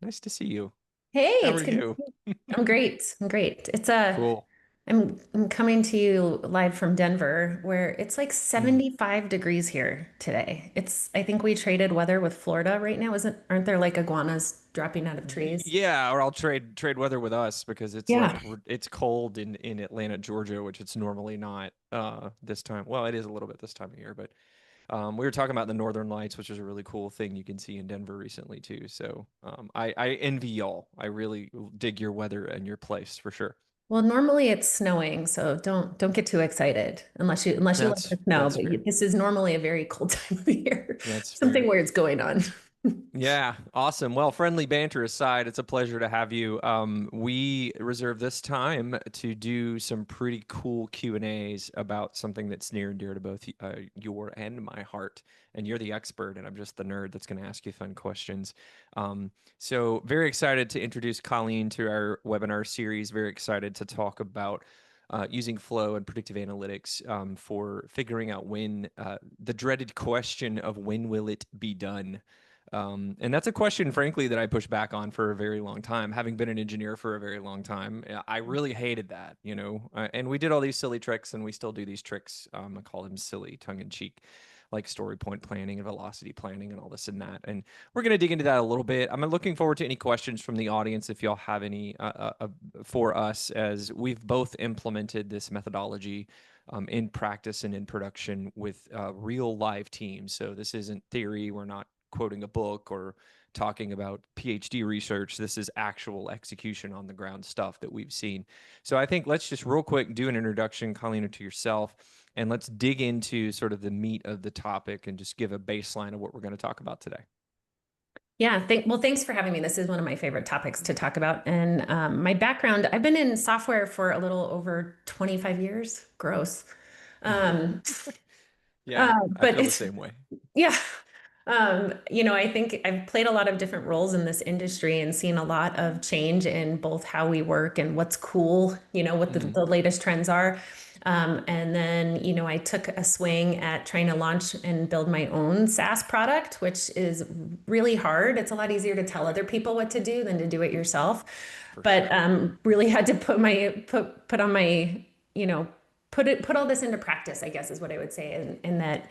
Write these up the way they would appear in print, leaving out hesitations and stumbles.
Nice to see you. Hey, How it's are good. you? I'm great. I'm great. Cool. I'm coming to you live from Denver, where it's like Mm. 75 degrees here today. I think we traded weather with Florida right now, aren't there like iguanas dropping out of trees? Yeah, or I'll trade weather with us because it's Yeah. like it's cold in Atlanta, Georgia, which it's normally not this time. Well, it is a little bit this time of year, but we were talking about the Northern Lights, which is a really cool thing you can see in Denver recently too. So I envy y'all. I really dig your weather and your place for sure. Well, normally it's snowing, so don't get too excited unless you like the snow, That's but fair. this is normally a very cold time of year. That's Something fair. weird's going on. Yeah, awesome. Well, friendly banter aside, it's a pleasure to have you. We reserve this time to do some pretty cool Q&As about something that's near and dear to both your and my heart. And you're the expert, and I'm just the nerd that's going to ask you fun questions. So very excited to introduce Colleen to our webinar series. Very excited to talk about using flow and predictive analytics for figuring out when the dreaded question of when will it be done. And that's a question, frankly, that I pushed back on for a very long time. Having been an engineer for a very long time, I really hated that, and we did all these silly tricks, and we still do these tricks. I call them silly, tongue in cheek, like story point planning and velocity planning and all this and that. And we're going to dig into that a little bit. I'm looking forward to any questions from the audience if y'all have any for us, as we've both implemented this methodology in practice and in production with real live teams. So this isn't theory. We're not quoting a book or talking about PhD research. This is actual execution on the ground stuff that we've seen. So I think let's just real quick do an introduction, Colleen, to yourself, and let's dig into sort of the meat of the topic and just give a baseline of what we're going to talk about today. Yeah, thanks for having me. This is one of my favorite topics to talk about. And my background, I've been in software for a little over 25 years. Gross. Um, Yeah, I but feel the it's, same way. yeah. I think I've played a lot of different roles in this industry and seen a lot of change in both how we work and what's cool, what the, Mm, the latest trends are. And then, I took a swing at trying to launch and build my own SaaS product, which is really hard. It's a lot easier to tell other people what to do than to do it yourself. for But sure. really had to put on my, put all this into practice, I guess is what I would say. In that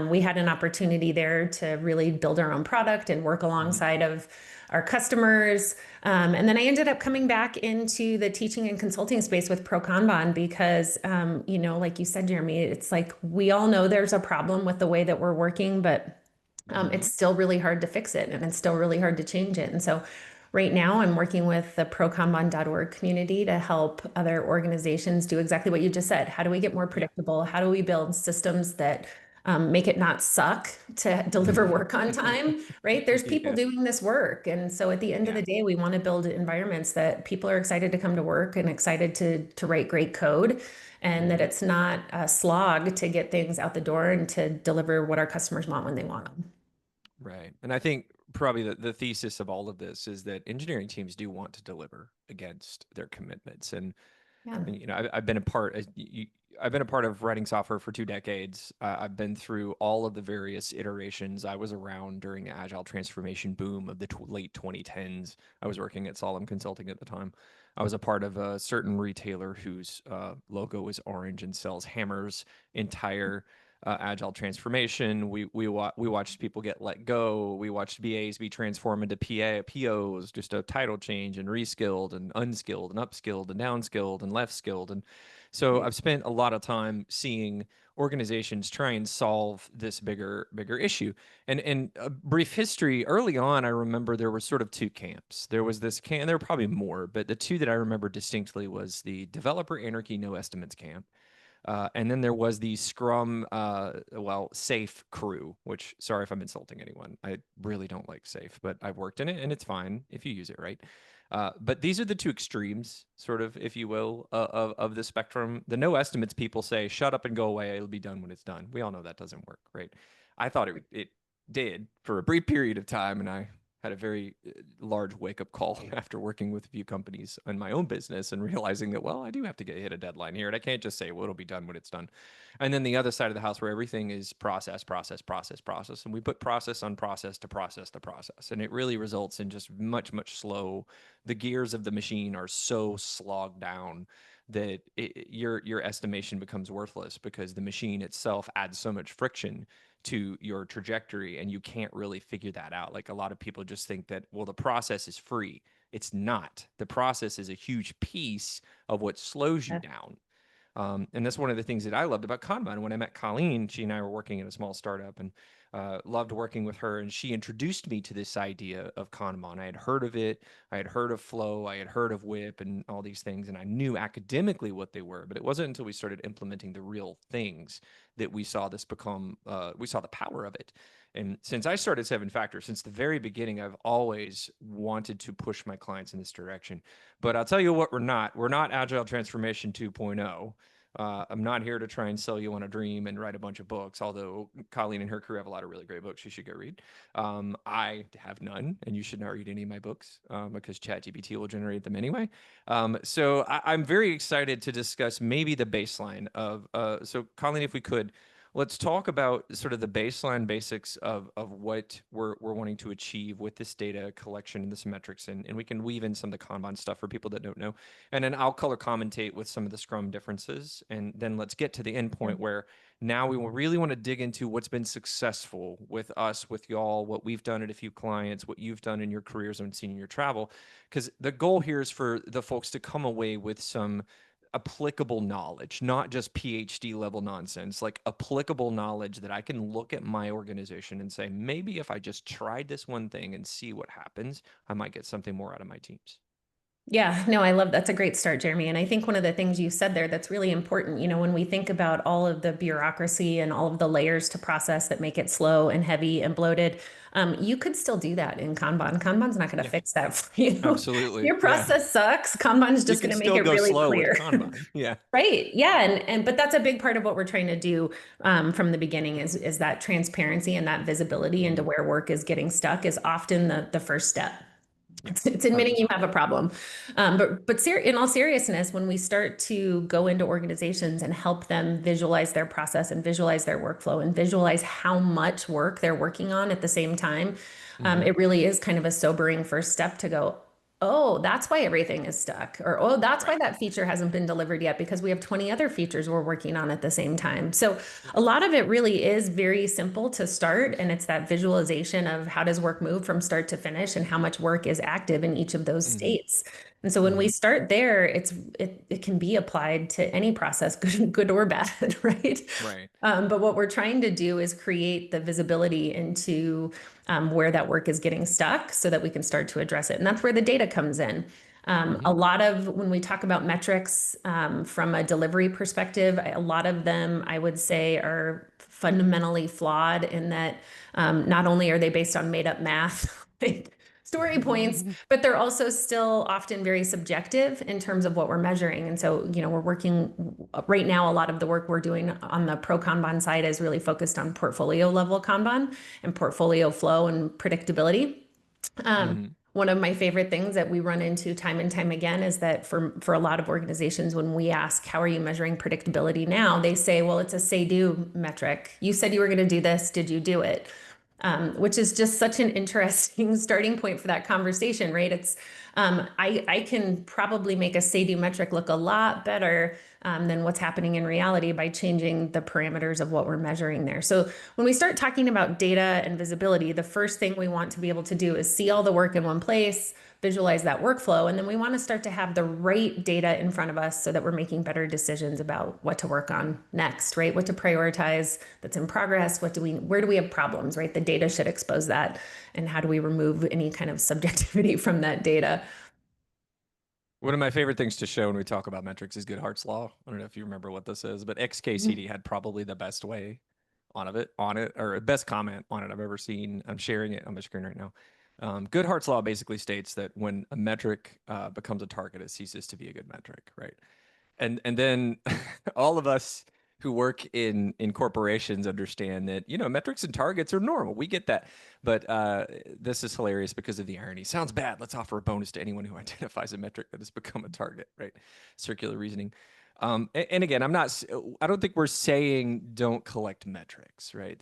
we had an opportunity there to really build our own product and work Mm, alongside of our customers. And then I ended up coming back into the teaching and consulting space with Pro Kanban because, like you said, Jeremy, it's like we all know there's a problem with the way that we're working, but mm, it's still really hard to fix it and it's still really hard to change it. And so right now I'm working with the prokanban.org community to help other organizations do exactly what you just said. How do we get more yeah. predictable? How do we build systems that make it not suck to deliver work on time, right? There's people Yeah. doing this work. And so at the end of Yeah. the day, we want to build environments that people are excited to come to work and excited to write great code, and that Mm. it's not a slog to get things out the door and to deliver what our customers want when they want them. Right. And I think probably the thesis of all of this is that engineering teams do want to deliver against their commitments. Yeah. I've been a part. I've been a part of writing software for 2 decades. I've been through all of the various iterations. I was around during the agile transformation boom of the late 2010s. I was working at Solemn Consulting at the time. I was a part of a certain retailer whose logo is orange and sells hammers. Entire agile transformation. We watched people get let go. We watched BAs be transformed into POs, just a title change, and reskilled and unskilled and upskilled and downskilled and left skilled. And so Right. I've spent a lot of time seeing organizations try and solve this bigger issue. And in a brief history, early on, I remember there were sort of two camps. There was this camp, there were probably more, but the two that I remember distinctly was the developer anarchy no estimates camp, and then there was the Scrum, Safe crew, which, sorry if I'm insulting anyone. I really don't like Safe, but I've worked in it and it's fine if you use it right. But these are the two extremes, sort of, if you will, of the spectrum. The no estimates people say, shut up and go away. It'll be done when it's done. We all know that doesn't work, right? I thought it did for a brief period of time, and I had a very large wake up call after working with a few companies in my own business and realizing that, well, I do have to hit a deadline here. And I can't just say, well, it'll be done when it's done. And then the other side of the house where everything is process, process, process, process. And we put process on process to process to process. And it really results in just much, much slow. The gears of the machine are so slogged down that your estimation becomes worthless because the machine itself adds so much friction to your trajectory and you can't really figure that out. Like a lot of people just think that, well, the process is free. It's not. The process is a huge piece of what slows you down. And that's one of the things that I loved about Kanban. When I met Colleen, she and I were working in a small startup and loved working with her. And she introduced me to this idea of Kanban. I had heard of it. I had heard of flow. I had heard of whip and all these things. And I knew academically what they were. But it wasn't until we started implementing the real things that we saw this become, we saw the power of it. And since I started Seven Factors, since the very beginning, I've always wanted to push my clients in this direction. But I'll tell you what, we're not. We're not Agile Transformation 2.0. I'm not here to try and sell you on a dream and write a bunch of books, although Colleen and her crew have a lot of really great books you should go read. I have none, and you should not read any of my books because ChatGPT will generate them anyway. So I'm very excited to discuss maybe the baseline of, so Colleen, if we could, let's talk about sort of the baseline basics of what we're wanting to achieve with this data collection and this metrics. And we can weave in some of the Kanban stuff for people that don't know. And then I'll color commentate with some of the Scrum differences. And then let's get to the end point where now we will really want to dig into what's been successful with us, with y'all, what we've done at a few clients, what you've done in your careers and seen in your travel. Because the goal here is for the folks to come away with some applicable knowledge, not just PhD level nonsense, like applicable knowledge that I can look at my organization and say, maybe if I just tried this one thing and see what happens, I might get something more out of my teams. Yeah, no, I love that's a great start, Jeremy. And I think one of the things you said there that's really important, when we think about all of the bureaucracy and all of the layers to process that make it slow and heavy and bloated, you could still do that in Kanban. Kanban's not going to Yeah, fix that for you. absolutely. Your Yeah. process sucks. Kanban's You just can going to make still it go really slow with clear. Kanban. Yeah. Right. Yeah. And but that's a big part of what we're trying to do from the beginning is that transparency and that visibility into Mhm. where work is getting stuck is often the first step. Yeah. It's admitting you 100%. have a problem. But in all seriousness, when we start to go into organizations and help them visualize their process and visualize their workflow and visualize how much work they're working on at the same time, Hmm. it really is kind of a sobering first step to go, oh, that's why everything is stuck. Or, oh, that's why Right. that feature hasn't been delivered yet because we have 20 other features we're working on at the same time. So a lot of it really is very simple to start. And it's that visualization of how does work move from start to finish and how much work is active in each of those Hmm. states. And so when we Hmm. start there, it can be applied to any process, good or bad, right? Right. But what we're trying to do is create the visibility into where that work is getting stuck so that we can start to address it. And that's where the data comes in. A Hmm. lot of when we talk about metrics from a delivery perspective, a lot of them I would say are fundamentally flawed in that not only are they based on made up math, like story points, but they're also still often very subjective in terms of what we're measuring. And so, we're working right now, a lot of the work we're doing on the pro Kanban side is really focused on portfolio level Kanban and portfolio flow and predictability. Hmm. One of my favorite things that we run into time and time again is that for a lot of organizations, when we ask, how are you measuring predictability now? They say, well, it's a say do metric. You said you were going to do this. Did you do it? Which is just such an interesting starting point for that conversation, right? I can probably make a say do metric look a lot better than what's happening in reality by changing the parameters of what we're measuring there. So when we start talking about data and visibility, the first thing we want to be able to do is see all the work in one place, visualize that workflow, and then we want to start to have the right data in front of us so that we're making better decisions about what to work on next, right? What to prioritize that's in progress, where do we have problems, right? The data should expose that, and how do we remove any kind of subjectivity from that data? One of my favorite things to show when we talk about metrics is Goodhart's law. I don't know if you remember what this is, but XKCD had probably the best way on it, or best comment on it I've ever seen. I'm sharing it on my screen right now. Goodhart's law basically states that when a metric becomes a target, it ceases to be a good metric, right? And then all of us who work in corporations understand that, metrics and targets are normal. We get that. But this is hilarious because of the irony. Sounds bad. Let's offer a bonus to anyone who identifies a metric that has become a target, right? Circular reasoning. And again, I don't think we're saying don't collect metrics, right?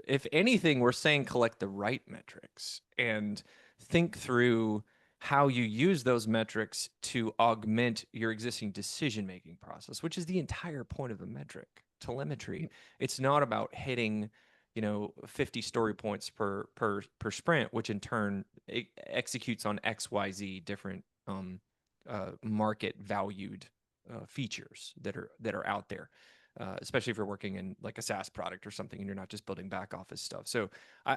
If anything, we're saying collect the right metrics and think through how you use those metrics to augment your existing decision-making process, which is the entire point of a metric. Telemetry. It's not about hitting, 50 story points per sprint, which in turn executes on XYZ different market valued features that are out there. Especially if you're working in like a SaaS product or something and you're not just building back office stuff. So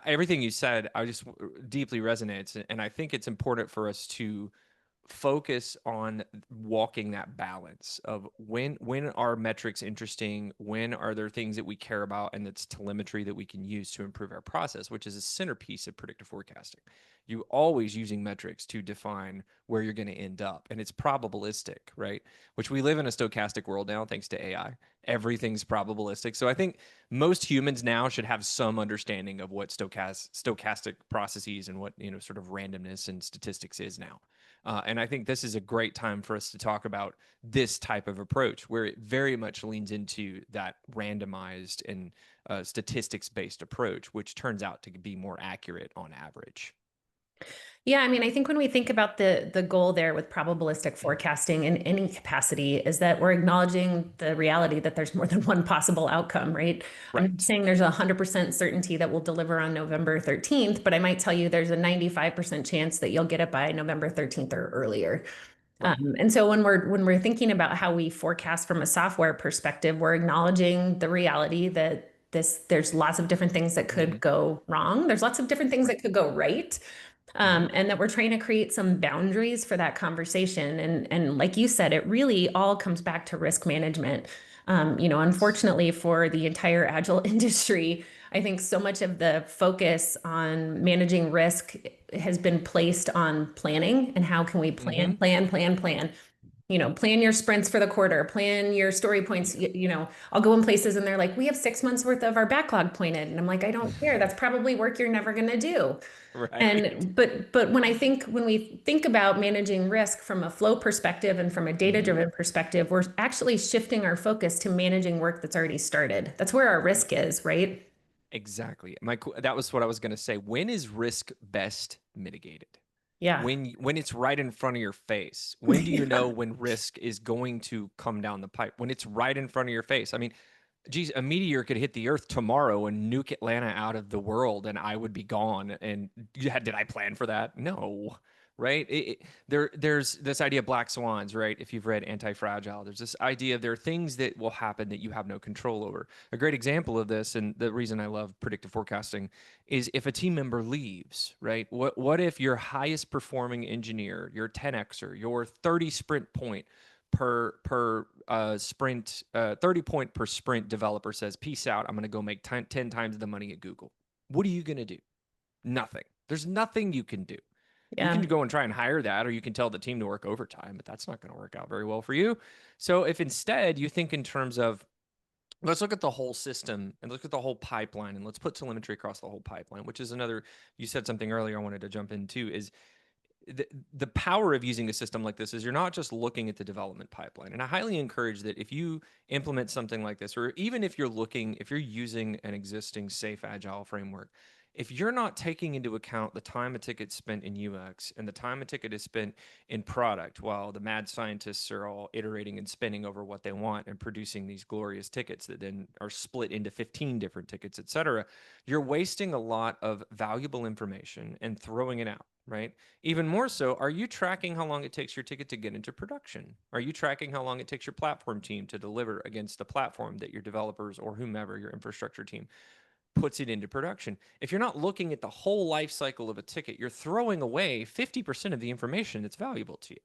everything you said, I just deeply resonates. And I think it's important for us to focus on walking that balance of when are metrics interesting, when are there things that we care about, and that's telemetry that we can use to improve our process, which is a centerpiece of predictive forecasting. You always using metrics to define where you're going to end up, and it's probabilistic, right? Which we live in a stochastic world now thanks to AI. Everything's probabilistic. So I think most humans now should have some understanding of what stochastic processes and what sort of randomness and statistics is now. And I think this is a great time for us to talk about this type of approach where it very much leans into that randomized and statistics-based approach, which turns out to be more accurate on average. Yeah, I mean, I think when we think about the goal there with probabilistic forecasting in any capacity is that we're acknowledging the reality that there's more than one possible outcome, right? I'm not Right. saying there's 100% certainty that we'll deliver on November 13th, but I might tell you there's a 95% chance that you'll get it by November 13th or earlier. Right. And so when we're thinking about how we forecast from a software perspective, we're acknowledging the reality that there's lots of different things that Mm-hmm. could go wrong. There's lots of different things Right. that could go right. Mm-hmm. And that we're trying to create some boundaries for that conversation. And like you said, it really all comes back to risk management. Yes. Unfortunately, for the entire agile industry, I think so much of the focus on managing risk has been placed on planning and how can we Mm-hmm. plan. Plan your sprints for the quarter, plan your story points. Yeah. I'll go in places and they're like, we have 6 months worth of our backlog pointed. And I'm like, I don't care. That's probably work you're never going to do. Right. And when we think about managing risk from a flow perspective and from a Mm-hmm. data-driven perspective, we're actually shifting our focus to managing work that's already started. That's where our risk is, right? Exactly. That was what I was going to say. When is risk best mitigated? Yeah. When it's right in front of your face. When do you know when risk is going to come down the pipe? When it's right in front of your face. I mean, geez, a meteor could hit the Earth tomorrow and nuke Atlanta out of the world, and I would be gone. And yeah, did I plan for that? No, right? There's this idea of black swans, right? If you've read Anti-Fragile, there's this idea of there are things that will happen that you have no control over. A great example of this, and the reason I love predictive forecasting, is if a team member leaves, right? What if your highest performing engineer, your 10xer, your 30 sprint point per sprint 30 point per sprint developer says peace out, I'm going to go make 10 times the money at Google? What are you going to do? Nothing. There's nothing you can do. You can Yeah. go and try and hire that, or you can tell the team to work overtime, but that's not going to work out very well for you. So if instead you think in terms of, let's look at the whole system and look at the whole pipeline, and let's put telemetry across the whole pipeline, which is another, you said something earlier I wanted to jump into, is the power of using a system like this is you're not just looking at the development pipeline. And I highly encourage that if you implement something like this, or even if you're using an existing safe agile framework, if you're not taking into account the time a ticket spent in UX and the time a ticket is spent in product while the mad scientists are all iterating and spinning over what they want and producing these glorious tickets that then are split into 15 different tickets, et cetera, you're wasting a lot of valuable information and throwing it out, right? Even more so, are you tracking how long it takes your ticket to get into production? Are you tracking how long it takes your platform team to deliver against the platform that your developers or whomever your infrastructure team puts it into production? If you're not looking at the whole life cycle of a ticket, you're throwing away 50% of the information that's valuable to you.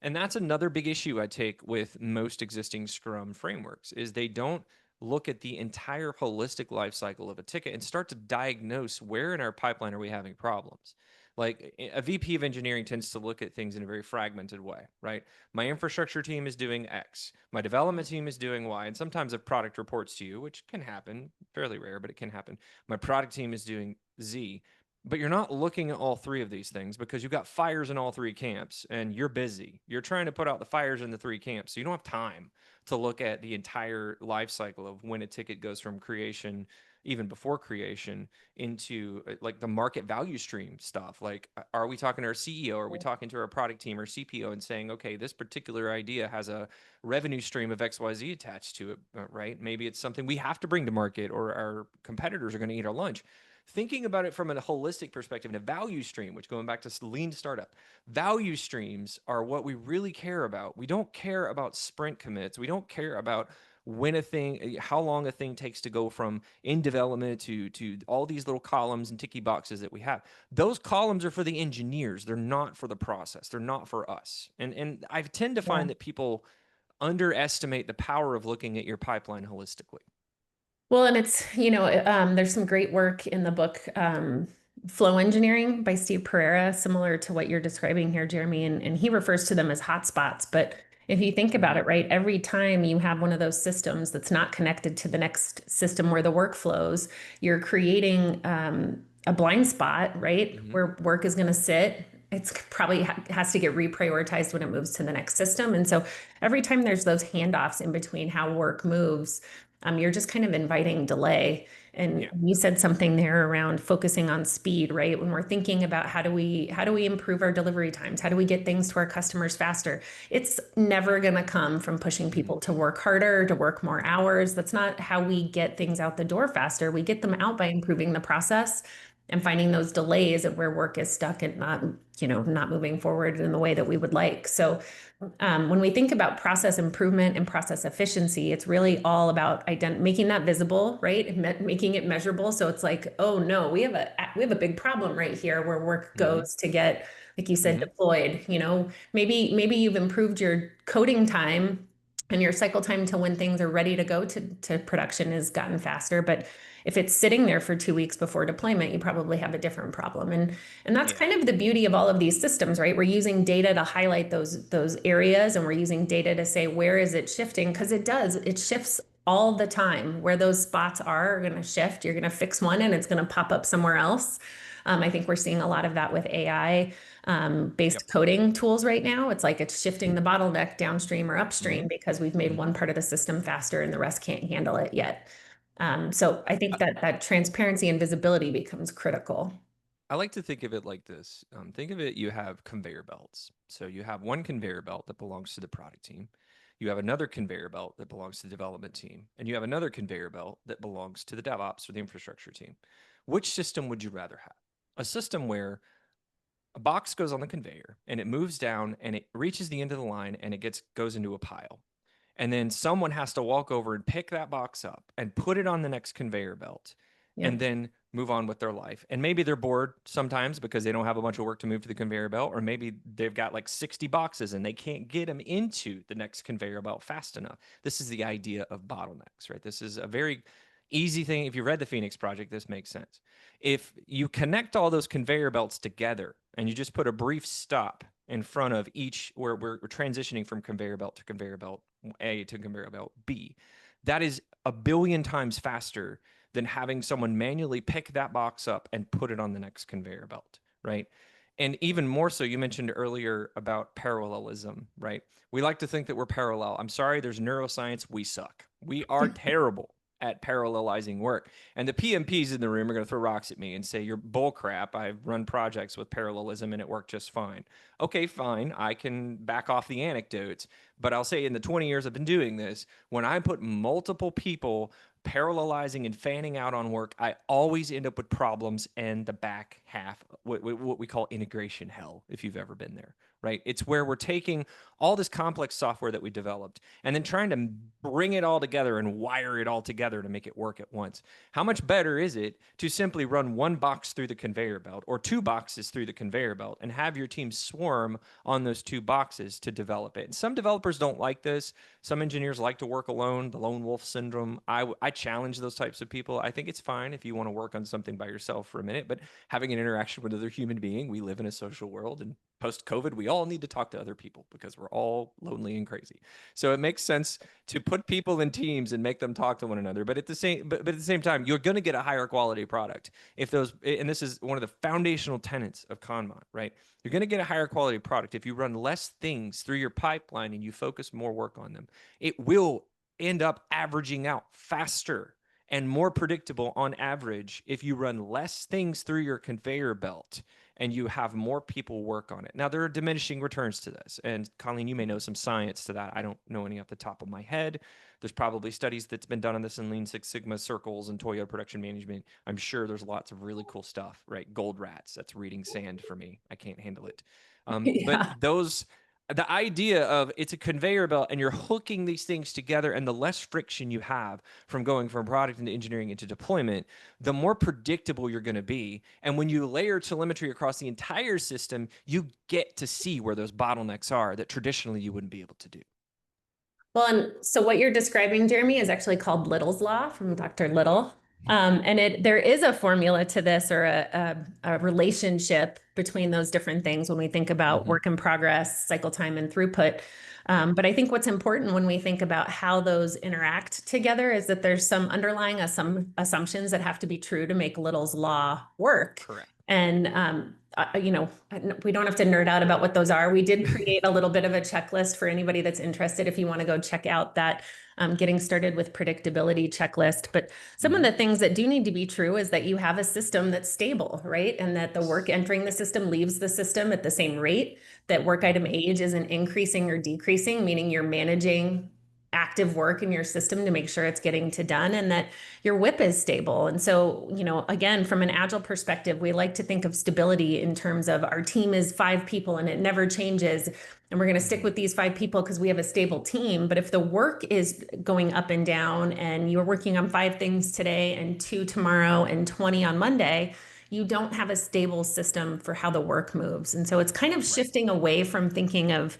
And that's another big issue I take with most existing Scrum frameworks is they don't look at the entire holistic life cycle of a ticket and start to diagnose where in our pipeline are we having problems. Like a VP of engineering tends to look at things in a very fragmented way, right? My infrastructure team is doing X, my development team is doing Y, and sometimes a product reports to you, which can happen, fairly rare, but it can happen. My product team is doing Z. But you're not looking at all three of these things because you've got fires in all three camps and you're busy. You're trying to put out the fires in the three camps. So you don't have time to look at the entire life cycle of when a ticket goes from creation, even before creation, into like the market value stream stuff. Like, are we talking to our CEO? Are we talking to our product team or CPO and saying, okay, this particular idea has a revenue stream of XYZ attached to it, right? Maybe it's something we have to bring to market or our competitors are going to eat our lunch. Thinking about it from a holistic perspective and a value stream, which going back to lean startup, value streams are what we really care about. We don't care about sprint commits. We don't care about when a thing, how long a thing takes to go from in development to all these little columns and ticky boxes that we have. Those columns are for the engineers. They're not for the process. They're not for us. And I tend to Yeah. find that people underestimate the power of looking at your pipeline holistically. Well, and it's, there's some great work in the book, Flow Engineering by Steve Pereira, similar to what you're describing here, Jeremy. And he refers to them as hotspots. But if you think about Mm-hmm. it, right, every time you have one of those systems that's not connected to the next system where the work flows, you're creating a blind spot, right, Mm-hmm. where work is going to sit. It's probably has to get reprioritized when it moves to the next system. And so every time there's those handoffs in between how work moves, you're just kind of inviting delay. And Yeah. you said something there around focusing on speed, right? When we're thinking about how do we improve our delivery times? How do we get things to our customers faster? It's never going to come from pushing Mm-hmm. people to work harder, to work more hours. That's not how we get things out the door faster. We get them out by improving the process and finding those delays of where work is stuck and not moving forward in the way that we would like. So when we think about process improvement and process efficiency, it's really all about making that visible, right? And making it measurable. So it's like, oh no, we have a big problem right here where work Mm-hmm. goes to get, like you said, Mm-hmm. deployed. Maybe you've improved your coding time and your cycle time to when things are ready to go to production has gotten faster. But if it's sitting there for 2 weeks before deployment, you probably have a different problem. And that's Yeah. kind of the beauty of all of these systems, right? We're using data to highlight those areas, and we're using data to say where is it shifting, because it shifts all the time. Where those spots are going to shift. You're going to fix one and it's going to pop up somewhere else. I think we're seeing a lot of that with AI Yep. based coding tools right now. It's like it's shifting the bottleneck downstream or Mm-hmm. upstream because we've made Mm-hmm. one part of the system faster and the rest can't handle it yet. So I think that transparency and visibility becomes critical. I like to think of it like this. Think of it, you have conveyor belts. So you have one conveyor belt that belongs to the product team. You have another conveyor belt that belongs to the development team. And you have another conveyor belt that belongs to the DevOps or the infrastructure team. Which system would you rather have? A system where a box goes on the conveyor and it moves down and it reaches the end of the line and it goes into a pile. And then someone has to walk over and pick that box up and put it on the next conveyor belt Yeah. and then move on with their life. And maybe they're bored sometimes because they don't have a bunch of work to move to the conveyor belt, or maybe they've got like 60 boxes and they can't get them into the next conveyor belt fast enough. This is the idea of bottlenecks, right? This is a very easy thing. If you read the Phoenix Project, this makes sense. If you connect all those conveyor belts together and you just put a brief stop in front of each where we're transitioning from conveyor belt to conveyor belt A to conveyor belt B, that is a billion times faster than having someone manually pick that box up and put it on the next conveyor belt, right? And even more so, you mentioned earlier about parallelism, right? We like to think that we're parallel. I'm sorry, there's neuroscience. We suck. We are terrible at parallelizing work. And the PMPs in the room are going to throw rocks at me and say, you're bull crap. I've run projects with parallelism and it worked just fine. Okay, fine. I can back off the anecdotes. But I'll say in the 20 years I've been doing this, when I put multiple people parallelizing and fanning out on work, I always end up with problems in the back half, what we call integration hell, if you've ever been there, right? It's where we're taking all this complex software that we developed and then trying to bring it all together and wire it all together to make it work at once. How much better is it to simply run one box through the conveyor belt or two boxes through the conveyor belt and have your team swarm on those two boxes to develop it? And some developers don't like this. Some engineers like to work alone, the lone wolf syndrome. I challenge those types of people. I think it's fine if you want to work on something by yourself for a minute, but having an interaction with another human being, we live in a social world, and post COVID, we all need to talk to other people because we're all lonely and crazy. So it makes sense to put people in teams and make them talk to one another. But at the same time, you're going to get a higher quality product if those. And this is one of the foundational tenets of Kanban, right? You're going to get a higher quality product if you run less things through your pipeline and you focus more work on them. It will end up averaging out faster and more predictable on average if you run less things through your conveyor belt and you have more people work on it. Now, there are diminishing returns to this. And Colleen, you may know some science to that. I don't know any off the top of my head. There's probably studies that's been done on this in Lean Six Sigma circles and Toyota production management. I'm sure there's lots of really cool stuff, right? Gold rats, that's reading sand for me. I can't handle it. But Yeah. the idea of it's a conveyor belt and you're hooking these things together, and the less friction you have from going from product into engineering into deployment, the more predictable you're going to be. And when you layer telemetry across the entire system, you get to see where those bottlenecks are that traditionally you wouldn't be able to do. Well, and so what you're describing, Jeremy, is actually called Little's Law from Dr. Little. And there is a formula to this, or a relationship between those different things when we think about Mm-hmm. work in progress, cycle time, and throughput. But I think what's important when we think about how those interact together is that there's some underlying assumptions that have to be true to make Little's Law work. Correct. And we don't have to nerd out about what those are. We did create a little bit of a checklist for anybody that's interested. If you want to go check out that getting started with predictability checklist. But some of Mm-hmm. the things that do need to be true is that you have a system that's stable, right? And that the work entering the system leaves the system at the same rate, that work item age isn't increasing or decreasing, meaning you're managing active work in your system to make sure it's getting to done, and that your WIP is stable. And so, again, from an agile perspective, we like to think of stability in terms of our team is 5 people and it never changes. And we're going to stick with these 5 people because we have a stable team. But if the work is going up and down and you're working on 5 things today and 2 tomorrow and 20 on Monday, you don't have a stable system for how the work moves. And so it's kind of Right. shifting away from thinking of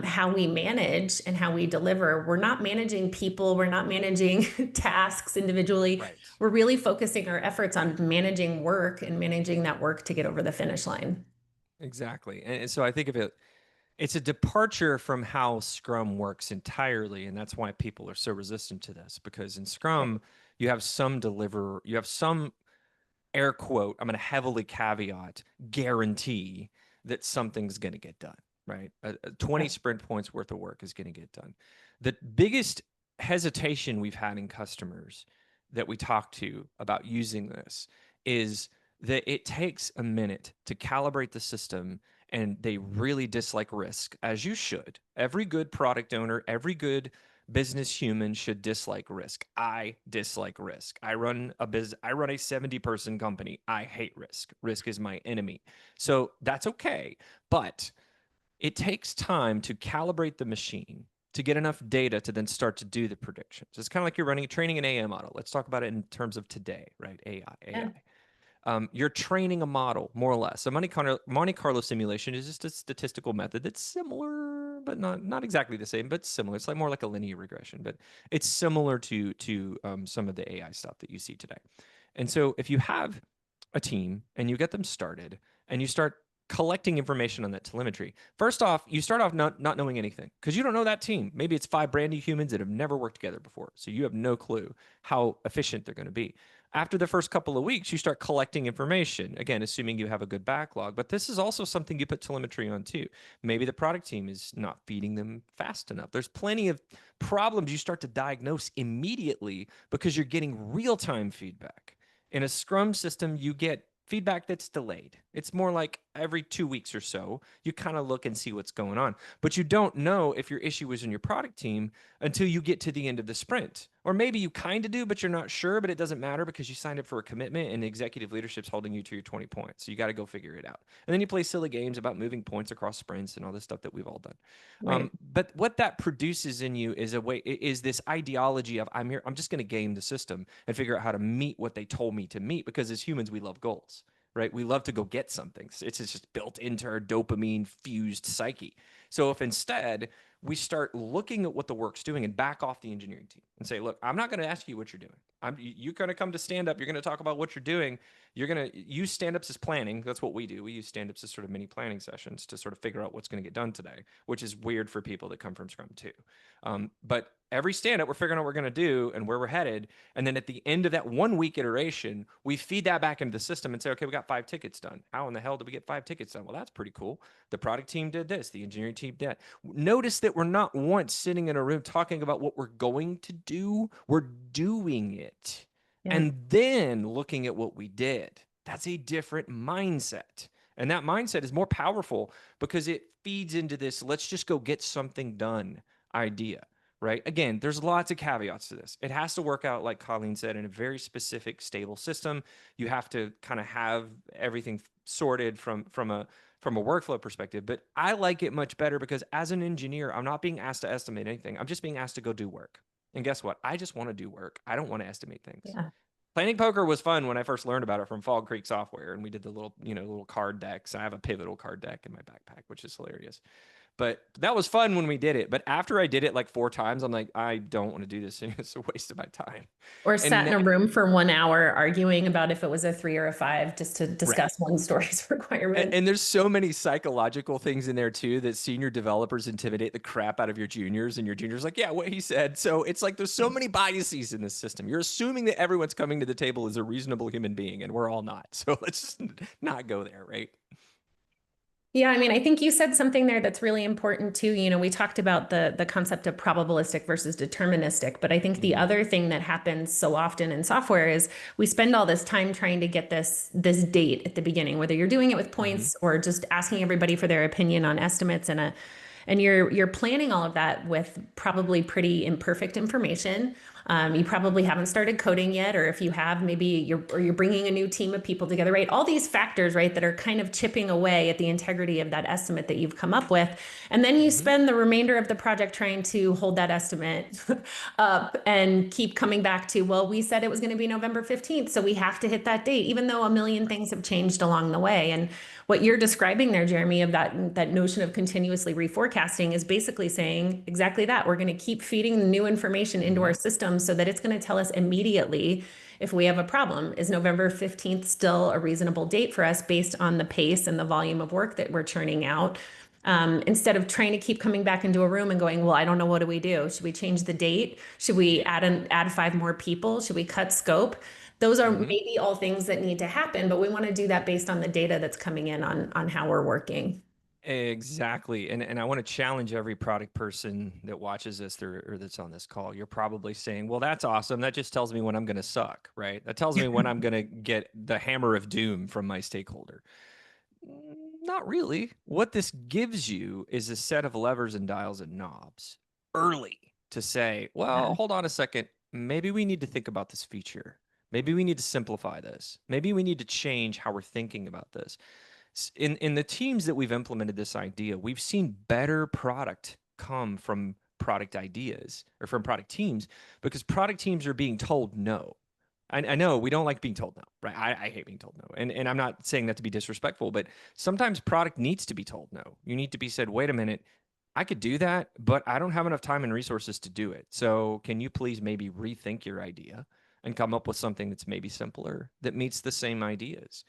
how we manage and how we deliver. We're not managing people, we're not managing tasks individually. Right. We're really focusing our efforts on managing work and managing that work to get over the finish line. Exactly. And so I think of it, it's a departure from how Scrum works entirely. And that's why people are so resistant to this, because in Scrum, you have some air quote, I'm going to heavily caveat, guarantee that something's going to get done, right? 20 sprint points worth of work is going to get done. The biggest hesitation we've had in customers that we talk to about using this is that it takes a minute to calibrate the system, and they really dislike risk, as you should. Every good product owner, every good business human should dislike risk. I dislike risk. I run a 70-person company. I hate risk. Risk is my enemy. So that's okay. But it takes time to calibrate the machine to get enough data to then start to do the predictions. It's kind of like you're training an AI model. Let's talk about it in terms of today, right? Yeah. You're training a model, more or less. A Monte Carlo simulation is just a statistical method that's similar, but not exactly the same, but similar. It's like more like a linear regression, but it's similar to some of the AI stuff that you see today. And so if you have a team and you get them started and you start collecting information on that telemetry, first off, you start off not knowing anything because you don't know that team. Maybe it's 5 brand new humans that have never worked together before. So you have no clue how efficient they're going to be. After the first couple of weeks, you start collecting information, again, assuming you have a good backlog. But this is also something you put telemetry on too. Maybe the product team is not feeding them fast enough. There's plenty of problems you start to diagnose immediately because you're getting real-time feedback. In a Scrum system, you get feedback that's delayed. It's more like every 2 weeks or so, you kind of look and see what's going on. But you don't know if your issue was in your product team until you get to the end of the sprint. Or maybe you kind of do, but you're not sure, but it doesn't matter because you signed up for a commitment and the executive leadership's holding you to your 20 points. So you got to go figure it out. And then you play silly games about moving points across sprints and all this stuff that we've all done. Right. But what that produces in you is this ideology of I'm here, I'm just going to game the system and figure out how to meet what they told me to meet, because as humans, we love goals, right? We love to go get something. It's just built into our dopamine fused psyche. So if instead we start looking at what the work's doing and back off the engineering team and say, look, I'm not going to ask you what you're doing. You're going to come to stand up. You're going to talk about what you're doing. You're going to use stand-ups as planning. That's what we do. We use stand-ups as sort of mini planning sessions to sort of figure out what's going to get done today, which is weird for people that come from Scrum too. But every stand-up, we're figuring out what we're going to do and where we're headed. And then at the end of that 1 week iteration, we feed that back into the system and say, okay, we got 5 tickets done. How in the hell did we get 5 tickets done? Well, that's pretty cool. The product team did this. The engineering team did. Notice that we're not once sitting in a room talking about what we're going to do. We're doing it. Yeah. And then looking at what we did. That's a different mindset. And that mindset is more powerful because it feeds into this, let's just go get something done idea, right? Again, there's lots of caveats to this. It has to work out, like Colleen said, in a very specific, stable system. You have to kind of have everything sorted from a workflow perspective. But I like it much better because as an engineer, I'm not being asked to estimate anything. I'm just being asked to go do work. And guess what? I just want to do work. I don't want to estimate things. Yeah. Planning poker was fun when I first learned about it from Fog Creek Software, and we did the little card decks. I have a pivotal card deck in my backpack, which is hilarious. But that was fun when we did it. But after I did it like 4 times, I'm like, I don't want to do this. It's a waste of my time. Or And sat in now, a room for 1 hour arguing about if it was a 3 or a 5 just to right. discuss one story's requirement. And there's so many psychological things in there too that senior developers intimidate the crap out of your juniors, and your juniors like, yeah, what he said. So it's like there's so many biases in this system. You're assuming that everyone's coming to the table is a reasonable human being, and we're all not. So let's just not go there, right? Yeah, I mean, I think you said something there that's really important too. We talked about the concept of probabilistic versus deterministic, but I think the other thing that happens so often in software is we spend all this time trying to get this date at the beginning, whether you're doing it with Mm-hmm. points or just asking everybody for their opinion on estimates and you're planning all of that with probably pretty imperfect information. You probably haven't started coding yet, or if you have, maybe you're bringing a new team of people together, right? All these factors, right, that are kind of chipping away at the integrity of that estimate that you've come up with, and then you Mm-hmm. spend the remainder of the project trying to hold that estimate up and keep coming back to, well, we said it was going to be November 15th, so we have to hit that date, even though a million things have changed along the way. And what you're describing there, Jeremy, of that notion of continuously reforecasting is basically saying exactly that. We're going to keep feeding the new information into Mm-hmm. our system so that it's going to tell us immediately if we have a problem. Is November 15th still a reasonable date for us based on the pace and the volume of work that we're churning out? Instead of trying to keep coming back into a room and going, well, I don't know, what do we do? Should we change the date? Should we Yeah. add 5 more people? Should we cut scope? Those are Mm-hmm. maybe all things that need to happen, but we want to do that based on the data that's coming in on how we're working. Exactly. And I want to challenge every product person that watches this or that's on this call. You're probably saying, well, that's awesome. That just tells me when I'm going to suck, right? That tells me when I'm going to get the hammer of doom from my stakeholder. Not really. What this gives you is a set of levers and dials and knobs early to say, well, Yeah. hold on a second. Maybe we need to think about this feature. Maybe we need to simplify this. Maybe we need to change how we're thinking about this. In the teams that we've implemented this idea, we've seen better product come from product ideas or from product teams because product teams are being told no. I know we don't like being told no, right? I hate being told no. And I'm not saying that to be disrespectful, but sometimes product needs to be told no. You need to be said, wait a minute, I could do that, but I don't have enough time and resources to do it. So can you please maybe rethink your idea and come up with something that's maybe simpler that meets the same ideas?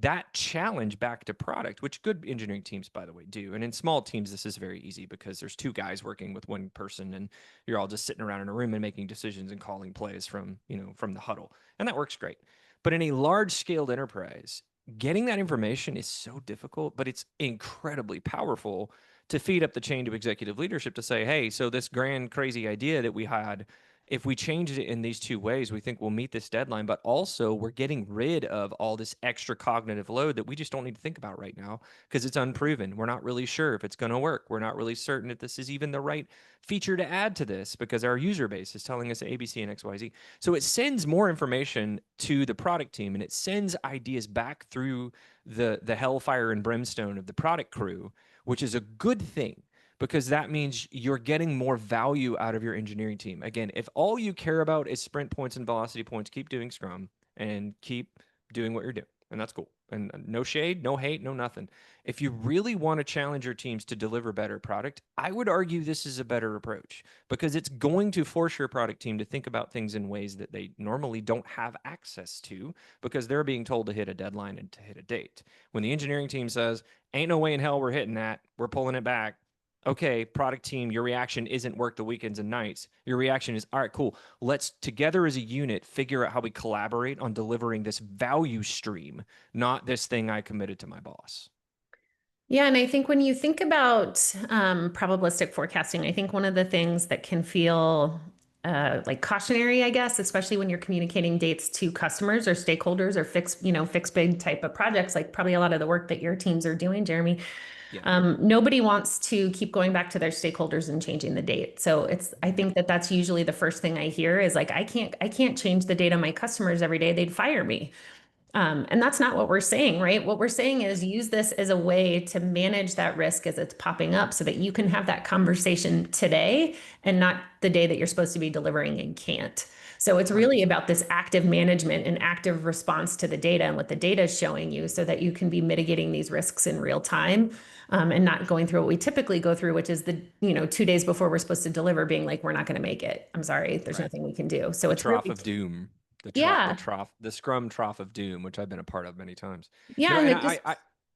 That challenge back to product, which good engineering teams, by the way, do. And in small teams, this is very easy because there's 2 guys working with 1 person and you're all just sitting around in a room and making decisions and calling plays from the huddle. And that works great. But in a large scaled enterprise, getting that information is so difficult, but it's incredibly powerful to feed up the chain to executive leadership to say, hey, so this grand crazy idea that we had, if we change it in these two ways, we think we'll meet this deadline, but also we're getting rid of all this extra cognitive load that we just don't need to think about right now because it's unproven. We're not really sure if it's going to work. We're not really certain if this is even the right feature to add to this because our user base is telling us A, B, C, and X, Y, Z. So it sends more information to the product team and it sends ideas back through the hellfire and brimstone of the product crew, which is a good thing because that means you're getting more value out of your engineering team. Again, if all you care about is sprint points and velocity points, keep doing Scrum and keep doing what you're doing. And that's cool. And no shade, no hate, no nothing. If you really want to challenge your teams to deliver better product, I would argue this is a better approach because it's going to force your product team to think about things in ways that they normally don't have access to because they're being told to hit a deadline and to hit a date. When the engineering team says, ain't no way in hell we're hitting that, we're pulling it back, okay, product team, your reaction isn't work the weekends and nights. Your reaction is, all right, cool. Let's together as a unit figure out how we collaborate on delivering this value stream, not this thing I committed to my boss. Yeah, and I think when you think about probabilistic forecasting, I think one of the things that can feel like cautionary, I guess, especially when you're communicating dates to customers or stakeholders or fixed big type of projects, like probably a lot of the work that your teams are doing, Jeremy. Yeah. Nobody wants to keep going back to their stakeholders and changing the date. So I Mm-hmm. think that that's usually the first thing I hear is like, I can't change the date on my customers every day. They'd fire me. And that's not what we're saying, right? What we're saying is use this as a way to manage that risk as it's popping up so that you can have that conversation today and not the day that you're supposed to be delivering and can't. So it's really 100%. about this active management and active response to the data and what the data is showing you so that you can be mitigating these risks in real time. And not going through what we typically go through, which is 2 days before we're supposed to deliver, being like, we're not going to make it. I'm sorry, there's Right. nothing we can do. So The it's trough really, of doom, yeah, the Scrum trough of doom, which I've been a part of many times. yeah. And And it just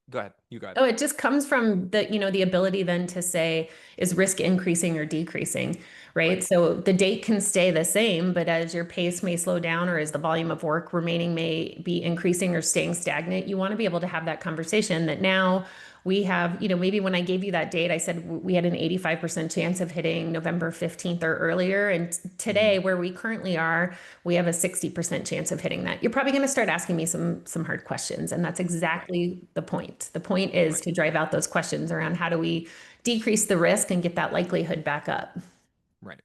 go ahead. You go ahead. Oh, it just comes from the ability then to say, is risk increasing or decreasing, right? Right. So the date can stay the same, but as your pace may slow down or as the volume of work remaining may be increasing or staying stagnant, you want to be able to have that conversation that now we have, maybe when I gave you that date, I said we had an 85% chance of hitting November 15th or earlier. And Mm-hmm. today, where we currently are, we have a 60% chance of hitting that. You're probably going to start asking me some hard questions, and that's Right. exactly the point. The point is Right. to drive out those questions around how do we decrease the risk and get that likelihood back up. Right.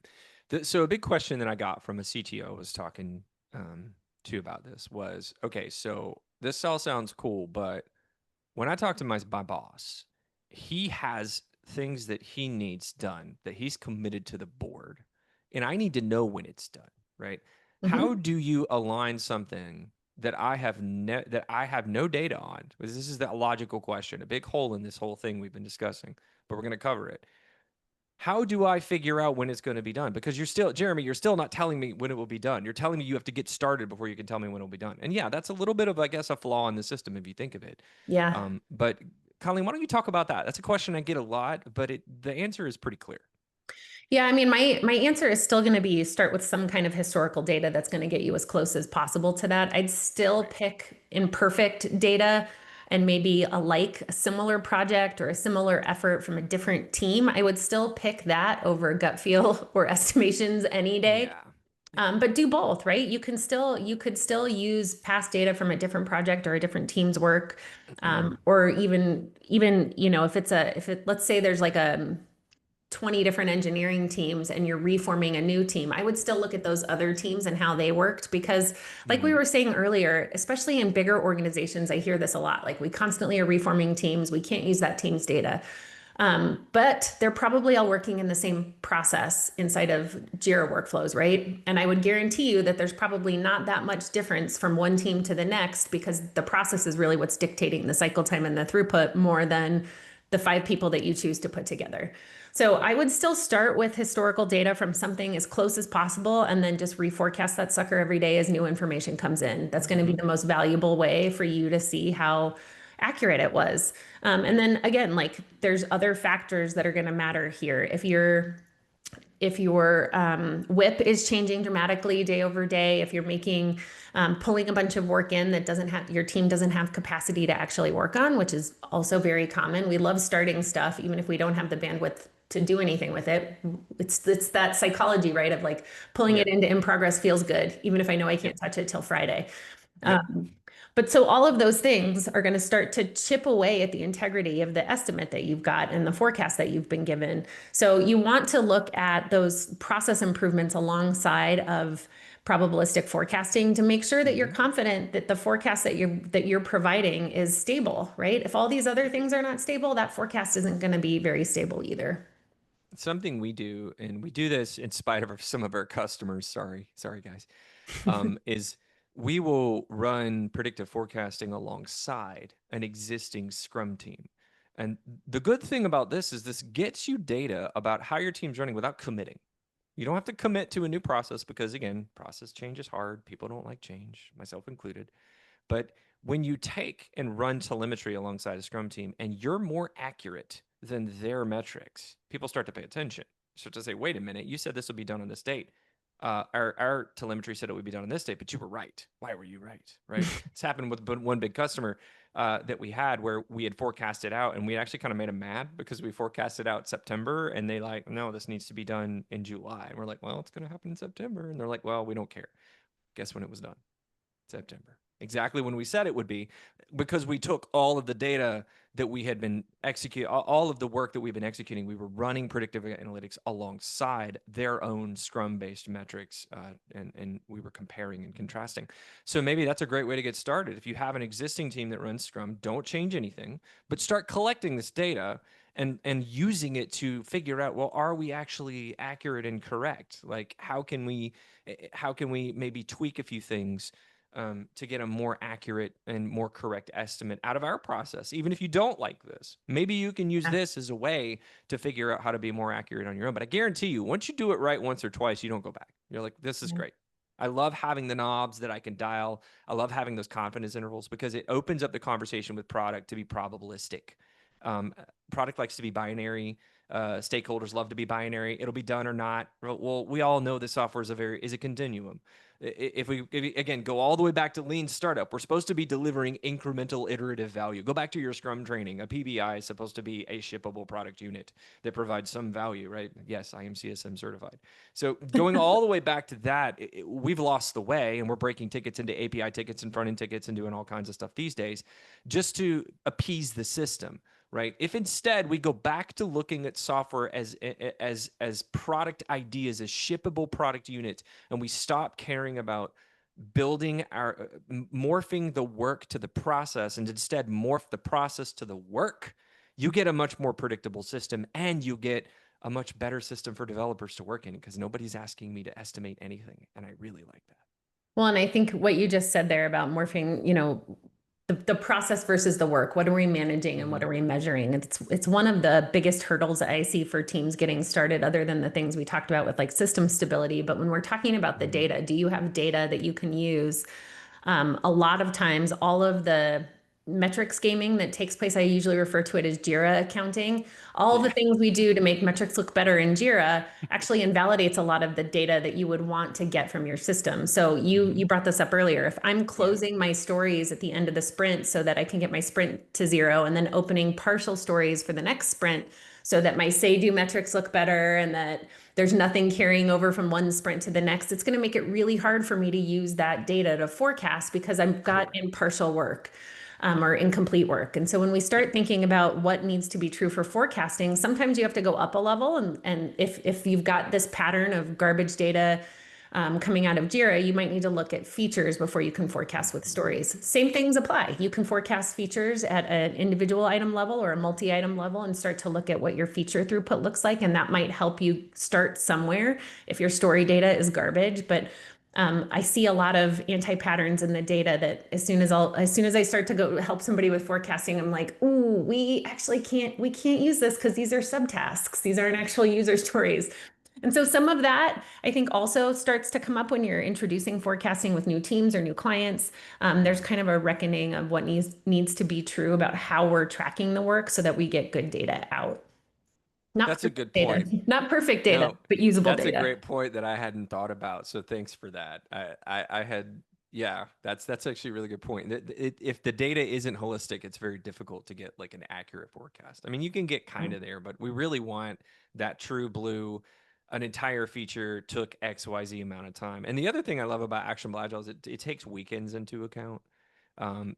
So a big question that I got from a CTO was talking to about this was, okay, so this all sounds cool, but when I talk to my boss, he has things that he needs done that he's committed to the board, and I need to know when it's done, right? How Mhm. do you align something that I have no data on? Because this is the logical question, a big hole in this whole thing we've been discussing, but we're going to cover it. How do I figure out when it's going to be done? Because Jeremy, you're still not telling me when it will be done. You're telling me you have to get started before you can tell me when it will be done. And yeah, that's a little bit of, I guess, a flaw in the system if you think of it. Yeah. But Colleen, why don't you talk about that? That's a question I get a lot, but the answer is pretty clear. Yeah, I mean, my answer is still going to be start with some kind of historical data that's going to get you as close as possible to that. I'd still Right. pick imperfect data and maybe a similar project or a similar effort from a different team. I would still pick that over gut feel or estimations any day. Yeah. Yeah. But do both, right? You could still use past data from a different project or a different team's work, or even if let's say there's like a 20 different engineering teams and you're reforming a new team, I would still look at those other teams and how they worked because, like we Hmm. were saying earlier, especially in bigger organizations, I hear this a lot. Like we constantly are reforming teams. We can't use that team's data. But they're probably all working in the same process inside of Jira workflows, right? And I would guarantee you that there's probably not that much difference from one team to the next because the process is really what's dictating the cycle time and the throughput more than the 5 people that you choose to put together. So I would still start with historical data from something as close as possible and then just reforecast that sucker every day as new information comes in. That's going to be Hmm. the most valuable way for you to see how accurate it was. And then again, like there's other factors that are going to matter here. If you're if your WIP is changing dramatically day over day, if you're making pulling a bunch of work in that doesn't have your team doesn't have capacity to actually work on, which is also very common. We love starting stuff even if we don't have the bandwidth to do anything with it. It's that psychology, right? Of like pulling it Yep. into in progress feels good, even if I know I Yep. can't touch it till Friday. Yep. But so all of those things are going to start to chip away at the integrity of the estimate that you've got and the forecast that you've been given. So you want to look at those process improvements alongside of probabilistic forecasting to make sure that you're Mhm. confident that the forecast that you're providing is stable, right? If all these other things are not stable, that forecast isn't going to be very stable either. Something we do, and we do this in spite of some of our customers. Sorry, guys. Is we will run predictive forecasting alongside an existing Scrum team. And the good thing about this is this gets you data about how your team's running without committing. You don't have to commit to a new process because, again, process change is hard. People don't like change, myself included. But when you take and run telemetry alongside a Scrum team and you're more accurate than their metrics, people start to pay attention. Start to say, wait a minute, you said this would be done on this date. Our telemetry said it would be done on this date, but you were right. Why were you right? Right. It's happened with one big customer that we had where we had forecasted out and we actually kind of made them mad because we forecasted out September and they like, no, this needs to be done in July. And we're like, well, it's going to happen in September. And they're like, well, we don't care. Guess when it was done? September. Exactly when we said it would be, because we took all of the data that we had been executing, all of the work that we've been executing, we were running predictive analytics alongside their own Scrum-based metrics, and we were comparing and contrasting. So maybe that's a great way to get started. If you have an existing team that runs Scrum, don't change anything, but start collecting this data and using it to figure out, well, are we actually accurate and correct? Like, how can we maybe tweak a few things to get a more accurate and more correct estimate out of our process. Even if you don't like this, maybe you can use this as a way to figure out how to be more accurate on your own. But I guarantee you, once you do it right once or twice, you don't go back. You're like, this is great. I love having the knobs that I can dial. I love having those confidence intervals because it opens up the conversation with product to be probabilistic. Um, Product likes to be binary. Stakeholders love to be binary. It'll be done or not. Well, we all know the software is a continuum. If we again go all the way back to lean startup, we're supposed to be delivering incremental iterative value. Go back to your Scrum training. A PBI is supposed to be a shippable product unit that provides some value, right? Yes, I am CSM certified. So going all the way back to that, we've lost the way and we're breaking tickets into API tickets and front end tickets and doing all kinds of stuff these days just to appease the system, right? If instead we go back to looking at software as product ideas, as shippable product units, and we stop caring about building our morphing the work to the process and instead morph the process to the work, you get a much more predictable system and you get a much better system for developers to work in because nobody's asking me to estimate anything. And I really like that. Well, and I think what you just said there about morphing, the process versus the work. What are we managing and what Mm-hmm. are we measuring? It's one of the biggest hurdles I see for teams getting started, other than the things we talked about with like system stability. But when we're talking about the Mm-hmm. data, do you have data that you can use? A lot of times, all of the metrics gaming that takes place, I usually refer to it as Jira accounting. All the Yeah. things we do to make metrics look better in Jira actually invalidates a lot of the data that you would want to get from your system. So you Mm-hmm. you brought this up earlier. If I'm Yeah. closing my stories at the end of the sprint so that I can get my sprint to zero and then opening partial stories for the next sprint so that my say-do metrics look better and that there's nothing carrying over from one sprint to the next, it's going to make it really hard for me to use that data to forecast because I've got Correct. impartial work or incomplete work. And so when we Yep. start thinking about what needs to be true for forecasting, sometimes you have to go up a level. And if you've got this pattern of garbage data coming out of Jira, you might need to look at features before you can forecast with Mm-hmm. stories. Same things apply. You can forecast features at an individual item level or a multi-item level and start to look at what your feature throughput looks like. And that might help you start somewhere if your story data is garbage. But I see a lot of anti-patterns in the data that as soon as I start to go help somebody with forecasting, I'm like, ooh, we can't use this because these are subtasks. These aren't actual user stories. And so some of that, I think, also starts to come up when you're introducing forecasting with new teams or new clients. There's kind of a reckoning of what needs to be true about how we're tracking the work so that we get good data out. Not That's a perfect good data, point. not perfect data, No, but usable that's a data. great point that I hadn't thought about. So thanks for that. I had, yeah, that's actually a really good point. If the data isn't holistic, it's very difficult to get like an accurate forecast. I mean, you can get kind of there, but we really want that true blue. An entire feature took XYZ amount of time. And the other thing I love about Actionable Agile is it takes weekends into account.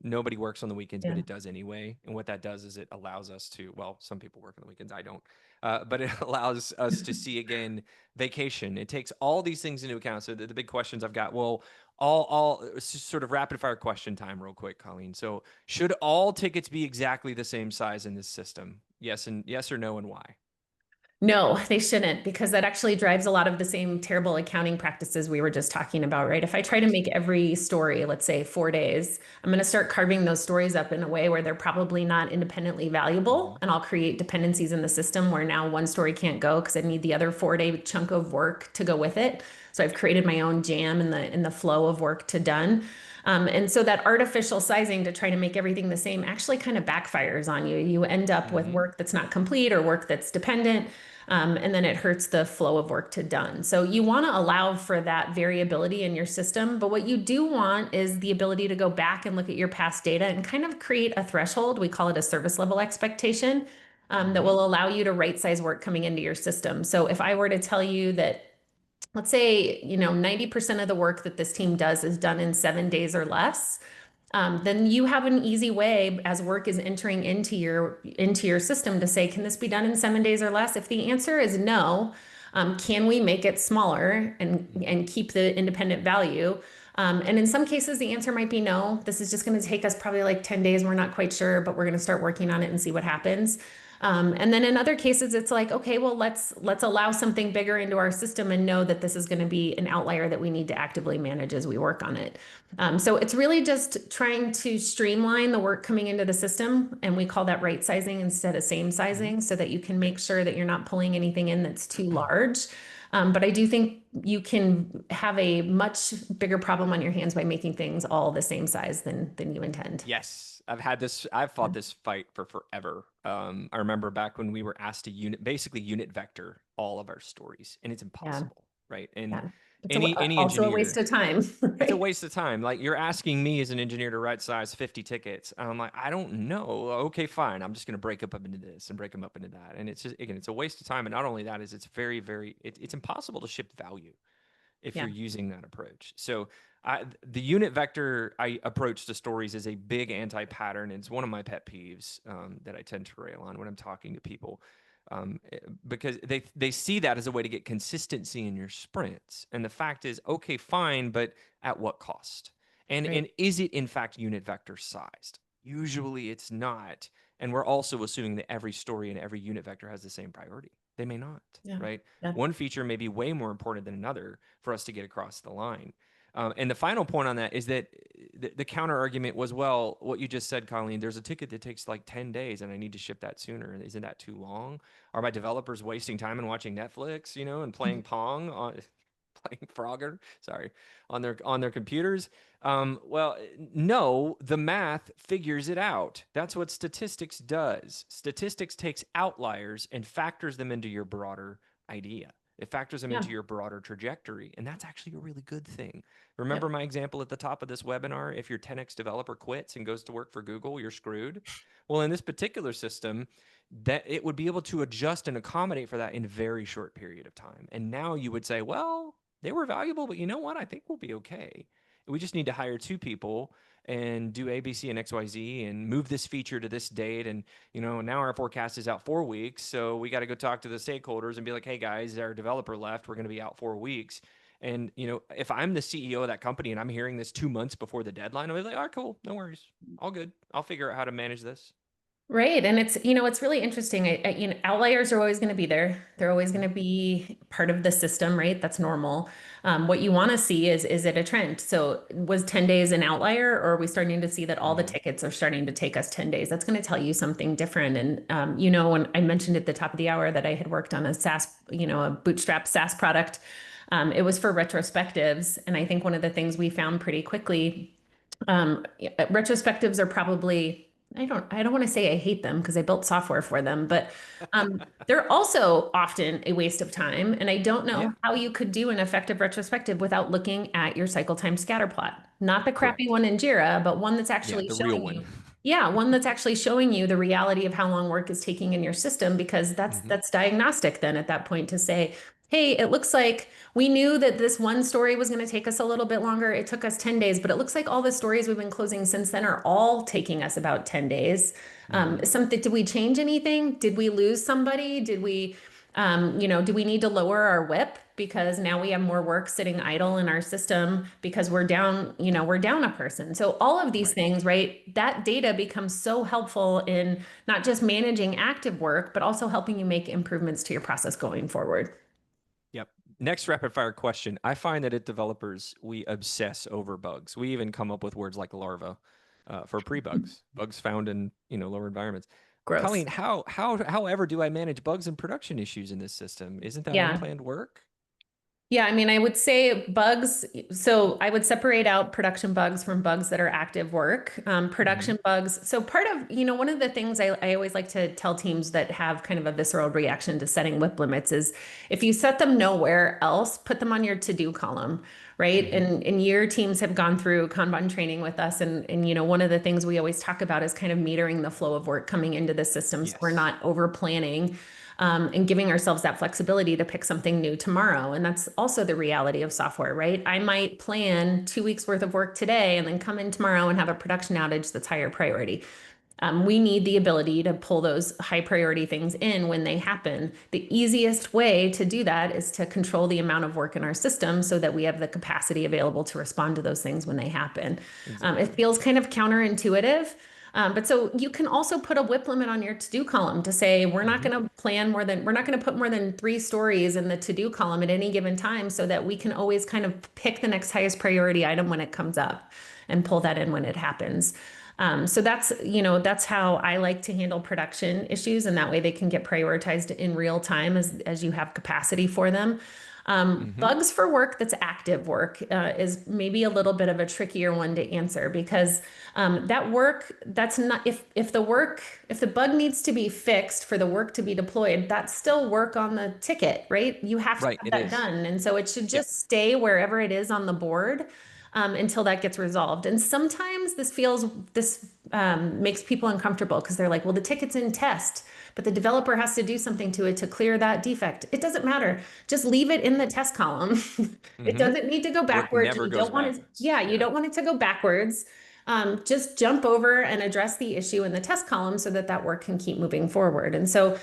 Nobody works on the weekends, but Yeah. it does anyway. And what that does is it allows us to, well, some people work on the weekends. I don't. But it allows us to see again vacation. It takes all these things into account. So the big questions I've got, well, all sort of rapid fire question time, real quick, Colleen. So should all tickets be exactly the same size in this system? Yes or no, and why? No, they shouldn't, because that actually drives a lot of the same terrible accounting practices we were just talking about, right? If I try to Right. make every story, let's say 4 days, I'm going to start carving those stories up in a way where they're probably not independently valuable. Hmm. And I'll create dependencies in the system where now one story can't go because I need the other 4 day chunk of work to go with it. So I've created my own jam in the flow of work to done. And so that artificial sizing to try to make everything the same actually kind of backfires on you. You end up with Hmm. work that's not complete or work that's dependent. And then it hurts the flow of work to done. So you want to allow for that variability in your system. But what you do want is the ability to go back and look at your past data and kind of create a threshold. We call it a service level expectation that Hmm. will allow you to right size work coming into your system. So if I were to tell you that, let's say, 90% of the work that this team does is done in 7 days or less, then you have an easy way as work is entering into your system to say, can this be done in 7 days or less? If the answer is no, can we make it smaller Hmm. and keep the independent value? And in some cases, the answer might be no. This is just going to take us probably like 10 days. We're not quite sure, but we're going to start working on it and see what happens. And then in other cases, it's like, okay, well, let's allow something bigger into our system and know that this is going to be an outlier that we need to actively manage as we work on it. So it's really just trying to streamline the work coming into the system, and we call that right sizing instead of same Hmm. sizing, so that you can make sure that you're not pulling anything in that's too large. But I do think you can have a much bigger problem on your hands by making things all the same size than you intend. Yes, I've fought this fight for forever. I remember back when we were asked to basically unit vector all of our stories, and it's Yeah, impossible, right? And yeah. It's any also a waste engineer, of time, it's a right? waste of time. Like you're asking me as an engineer to write size 50 tickets. And I'm like, I don't know. Okay, fine. I'm just going to break up into this and break them up into that. And it's just, again, it's a waste of time. And not only that is it's it's impossible to ship value if Yeah, you're using that approach. So the unit vector approach to stories is a big anti-pattern. It's one of my pet peeves that I tend to rail on when I'm talking to people, because they see that as a way to get consistency in your sprints. And the fact is, okay, fine, but at what cost? right. And is it in fact unit vector sized? Usually it's not. And we're also assuming that every story and every unit vector has the same priority. They may not, Yeah, right? yeah, One feature may be way more important than another for us to get across the line. And the final point on that is that the counter argument was, well, what you just said, Colleen, there's a ticket that takes like 10 days and I need to ship that sooner. Isn't that too long? Are my developers wasting time and watching Netflix, and playing Pong on playing Frogger, sorry, on their computers? Well, no, the math figures it out. That's what statistics does. Statistics takes outliers and factors them into your broader idea. It factors them yeah, into your broader trajectory. And that's actually a really good thing. yep. Remember my example at the top of this webinar? If your 10x developer quits and goes to work for Google, you're screwed. Well, in this particular system, that it would be able to adjust and accommodate for that in a very short period of time. And now you would say, well, they were valuable, but you know what? I think we'll be okay. We just need to hire two people and do A, B, C, and XYZ and move this feature to this date. And, now our forecast is out 4 weeks. So we got to go talk to the stakeholders and be like, hey, guys, our developer left. We're going to be out 4 weeks. And, if I'm the CEO of that company and I'm hearing this 2 months before the deadline, I'll be like, all right, cool. No worries. All good. I'll figure out how to manage this. Right. And it's really interesting. Outliers are always going to be there. They're always going to be part of the system, right? That's normal. What you want to see is it a trend? So was 10 days an outlier, or are we starting to see that all the Mm-hmm. tickets are starting to take us 10 days? That's going to tell you something different. And, when I mentioned at the top of the hour that I had worked on a SaaS, a bootstrap SaaS product, it was for retrospectives. And I think one of the things we found pretty quickly, retrospectives are probably I don't want to say I hate them because I built software for them, but they're also often a waste of time. And I don't Yeah, know how you could do an effective retrospective without looking at your cycle time scatter plot. Not the crappy correct. one in Jira, but one that's Yeah, actually the real showing one. you. Yeah, one that's actually showing you the reality of how long work is taking in your system, because that's Hmm. that's diagnostic then at that point to say, hey, it looks like we knew that this one story was going to take us a little bit longer. It took us 10 days, but it looks like all the stories we've been closing since then are all taking us about 10 days. Hmm. Did we change anything? Did we lose somebody? Do we need to lower our WIP because now we have more work sitting idle in our system because we're down a person. So all of these Right. things, right? That data becomes so helpful in not just managing active work, but also helping you make improvements to your process going forward. Yep. Next rapid fire question. I find that at developers, we obsess over bugs. We even come up with words like larva for pre-bugs, bugs found in, lower environments. Gross. Colleen, however do I manage bugs and production issues in this system? Isn't that Yeah. unplanned work? Yeah, I mean, I would say bugs. So I would separate out production bugs from bugs that are active work. Hmm. Production bugs. So part of, one of the things I always like to tell teams that have kind of a visceral reaction to setting WIP limits is if you set them nowhere else, put them on your to-do column, right? Hmm. And your teams have gone through Kanban training with us. And one of the things we always talk about is kind of metering the flow of work coming into the system so we're Yes. not over planning and giving ourselves that flexibility to pick something new tomorrow. And that's also the reality of software, right? I might plan 2 weeks worth of work today and then come in tomorrow and have a production outage that's higher priority. We need the ability to pull those high priority things in when they happen. The easiest way to do that is to control the amount of work in our system so that we have the capacity available to respond to those things when they happen. It Exactly. feels kind of counterintuitive. But so you can also put a WIP limit on your to-do column to say Hmm. we're not going to put more than 3 stories in the to-do column at any given time so that we can always kind of pick the next highest priority item when it comes up and pull that in when it happens. So that's how I like to handle production issues, and that way they can get prioritized in real time as you have capacity for them. Hmm. Bugs for work that's active work is maybe a little bit of a trickier one to answer because that work that's not if the bug needs to be fixed for the work to be deployed, that's still work on the ticket, right? You have to Right. have It that is. done, and so it should Yep. just stay wherever it is on the board until that gets resolved. And sometimes this makes people uncomfortable because they're like, well, the ticket's in test, but the developer has to do something to it to clear that defect. It doesn't matter. Just leave it in the test column. It Hmm. doesn't need to go Work backwards. never You goes don't want it, backwards. yeah, you Yeah. don't want it to go backwards. Just jump over and address the issue in the test column so that that work can keep moving forward. And so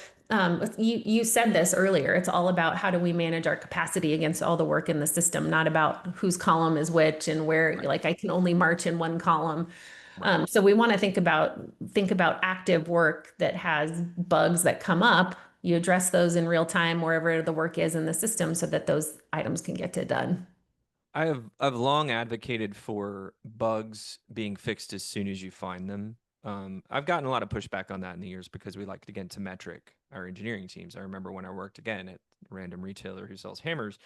you said this earlier. It's all about how do we manage our capacity against all the work in the system, not about whose column is which and where, Right. like I can only march in one column. Right. So we want to think about active work that has bugs that come up. You address those in real time wherever the work is in the system so that those items can get it done. I've long advocated for bugs being fixed as soon as you find them. I've gotten a lot of pushback on that in the years because we like to get into metric our engineering teams. I remember when I worked again at a random retailer who sells hammers,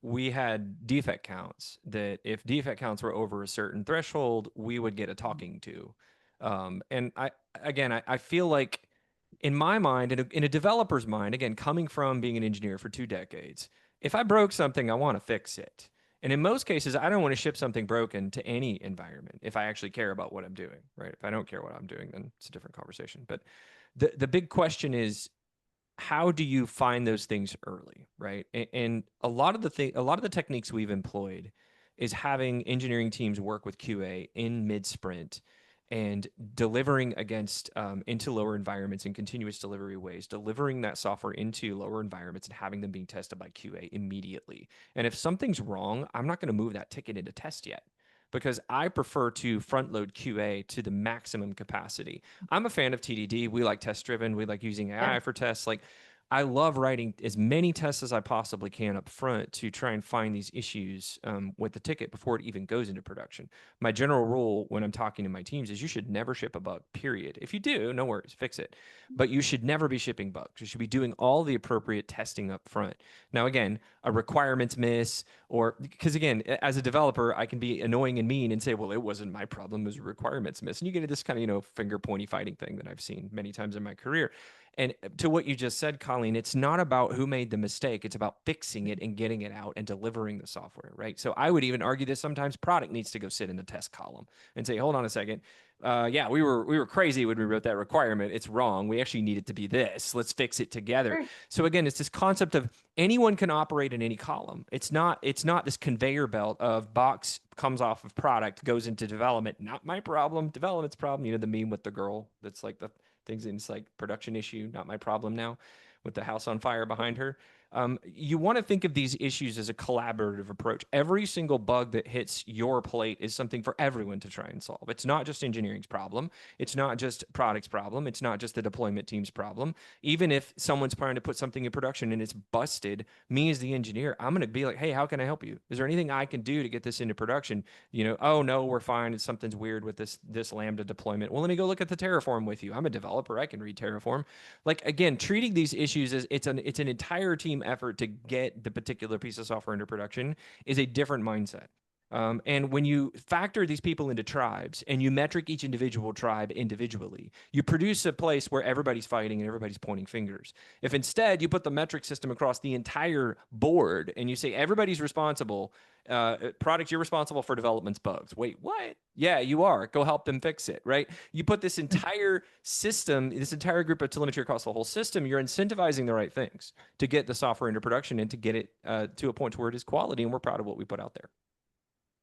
we had defect counts that if defect counts were over a certain threshold, we would get a talking to. And I feel like in my mind, in a developer's mind, again, coming from being an engineer for 2 decades, if I broke something, I want to fix it. And in most cases, I don't want to ship something broken to any environment if I actually care about what I'm doing, right? If I don't care what I'm doing, then it's a different conversation. But the big question is how do you find those things early, right? And a lot of the techniques we've employed is having engineering teams work with QA in mid sprint and delivering against into lower environments in continuous delivery ways, delivering that software into lower environments and having them being tested by QA immediately. And if something's wrong, I'm not going to move that ticket into test yet because I prefer to front load QA to the maximum capacity. I'm a fan of TDD. We like test driven. We like using Yeah. AI for tests. Like I love writing as many tests as I possibly can up front to try and find these issues with the ticket before it even goes into production. My general rule when I'm talking to my teams is you should never ship a bug, period. If you do, no worries, fix it. But you should never be shipping bugs. You should be doing all the appropriate testing up front. Now, again, a requirements miss, or because again, as a developer, I can be annoying and mean and say, well, it wasn't my problem, it was a requirements miss. And you get this kind of, finger pointy fighting thing that I've seen many times in my career. And to what you just said, Colleen, it's not about who made the mistake. It's about fixing it and getting it out and delivering the software, right? So I would even argue that sometimes product needs to go sit in the test column and say, hold on a second. Yeah, we were crazy when we wrote that requirement. It's wrong. We actually need it to be this. Let's fix it together. Sure. So again, it's this concept of anyone can operate in any column. It's not this conveyor belt of box comes off of product, goes into development. Not my problem, development's problem. You know the meme with the girl that's like the things in it's like production issue, not my problem now, with the house on fire behind her. You want to think of these issues as a collaborative approach. Every single bug that hits your plate is something for everyone to try and solve. It's not just engineering's problem. It's not just product's problem. It's not just the deployment team's problem. Even if someone's trying to put something in production and it's busted, me as the engineer, I'm going to be like, hey, how can I help you? Is there anything I can do to get this into production? Oh no, we're fine. Something's weird with this Lambda deployment. Well, let me go look at the Terraform with you. I'm a developer. I can read Terraform. Like again, treating these issues as it's an entire team effort to get the particular piece of software into production is a different mindset. And when you factor these people into tribes and you metric each individual tribe individually, you produce a place where everybody's fighting and everybody's pointing fingers. If instead you put the metric system across the entire board and you say everybody's responsible, product, you're responsible for development's bugs. Wait, what? Yeah, you are. Go help them fix it, right? You put this entire system, this entire group of telemetry across the whole system, you're incentivizing the right things to get the software into production and to get it to a point where it is quality and we're proud of what we put out there.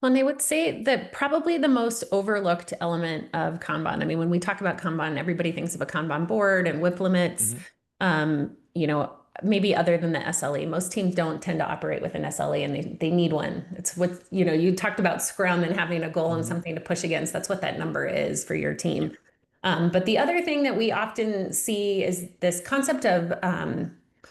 Well, and I would say that probably the most overlooked element of Kanban. I mean, when we talk about Kanban, everybody thinks of a Kanban board and WIP limits. Mm-hmm. Maybe other than the SLE, most teams don't tend to operate with an SLE and they need one. It's what, you talked about Scrum and having a goal and Mm-hmm. something to push against. That's what that number is for your Yeah. team. But the other thing that we often see is this concept of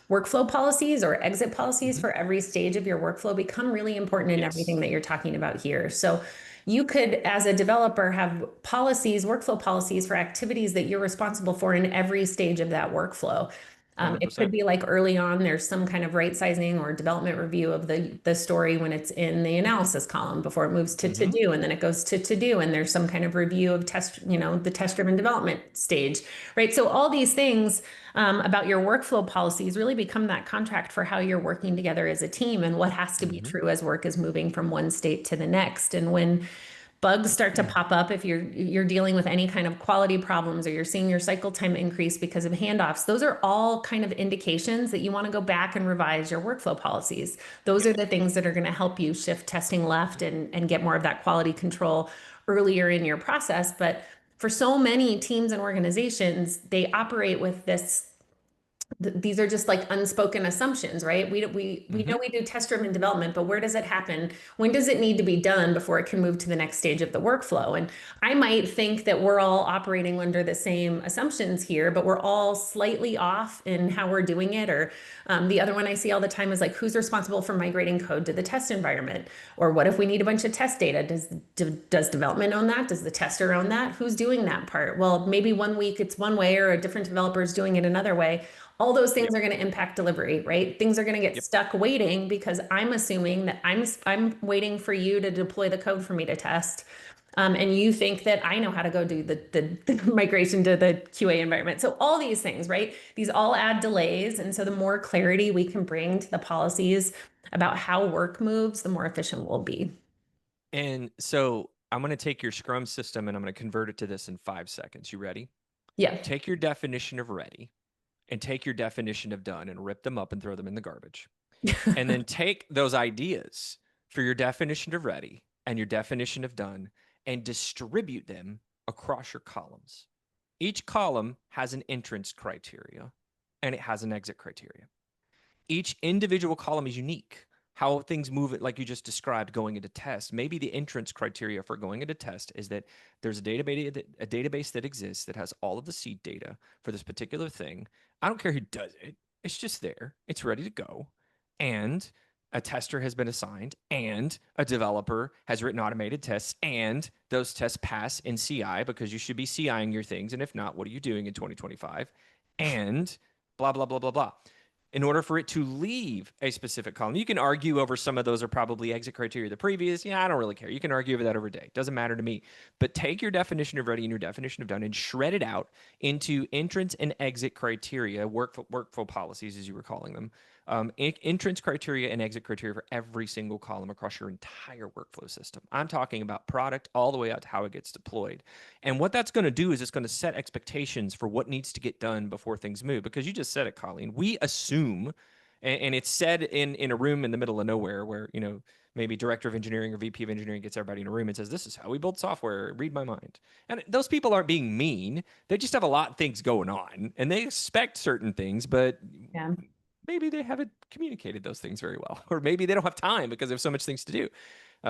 workflow policies or exit policies Mm-hmm. for every stage of your workflow become really important in everything Yes. that you're talking about here. So you could, as a developer, have policies, workflow policies for activities that you're responsible for in every stage of that workflow. It could 100%. be like early on, there's some kind of right sizing or development review of the story when it's in the analysis column before it moves to Mm-hmm. do, and then it goes to do, and there's some kind of review of the test driven development stage, right? So all these things about your workflow policies really become that contract for how you're working together as a team and what has to be Mm-hmm. true as work is moving from one state to the next. And when bugs start to pop up, if you're dealing with any kind of quality problems or you're seeing your cycle time increase because of handoffs, those are all kind of indications that you want to go back and revise your workflow policies. Those Yep. are the things that are going to help you shift testing left and get more of that quality control earlier in your process. But for so many teams and organizations, they operate with this these are just like unspoken assumptions, right? We Mm-hmm. know we do test driven development, but where does it happen? When does it need to be done before it can move to the next stage of the workflow? And I might think that we're all operating under the same assumptions here, but we're all slightly off in how we're doing it. Or the other one I see all the time is like, who's responsible for migrating code to the test environment? Or what if we need a bunch of test data? Does development own that? Does the tester own that? Who's doing that part? Well, maybe one week it's one way, or a different developer is doing it another way. All those things Yep. are going to impact delivery, right? Things are going to get Yep. stuck waiting because I'm assuming that I'm waiting for you to deploy the code for me to test. And you think that I know how to go do the migration to the QA environment. So all these things, right? These all add delays. And so the more clarity we can bring to the policies about how work moves, the more efficient we'll be. And so I'm going to take your Scrum system and I'm going to convert it to this in 5 seconds. You ready? Yeah. Take your definition of ready and take your definition of done and rip them up and throw them in the garbage. And then take those ideas for your definition of ready and your definition of done and distribute them across your columns. Each column has an entrance criteria and it has an exit criteria. Each individual column is unique. How things move it, like you just described, going into test. Maybe the entrance criteria for going into test is that there's a database that exists that has all of the seed data for this particular thing. I don't care who does it. It's just there. It's ready to go. And a tester has been assigned, and a developer has written automated tests, and those tests pass in CI because you should be CIing your things. And if not, what are you doing in 2025? And blah, blah, blah, blah, blah. In order for it to leave a specific column, you can argue over some of those are probably exit criteria the previous. Yeah, I don't really care. You can argue over that over day. Doesn't matter to me. But take your definition of ready and your definition of done and shred it out into entrance and exit criteria, workflow policies, as you were calling them, entrance criteria and exit criteria for every single column across your entire workflow system. I'm talking about product all the way out to how it gets deployed. And what that's going to do is it's going to set expectations for what needs to get done before things move. Because you just said it, Colleen. We assume, and it's said in a room in the middle of nowhere where, maybe director of engineering or VP of engineering gets everybody in a room and says, this is how we build software. Read my mind. And those people aren't being mean. They just have a lot of things going on and they expect certain things, but Yeah. maybe they haven't communicated those things very well, or maybe they don't have time because they have so much things to do.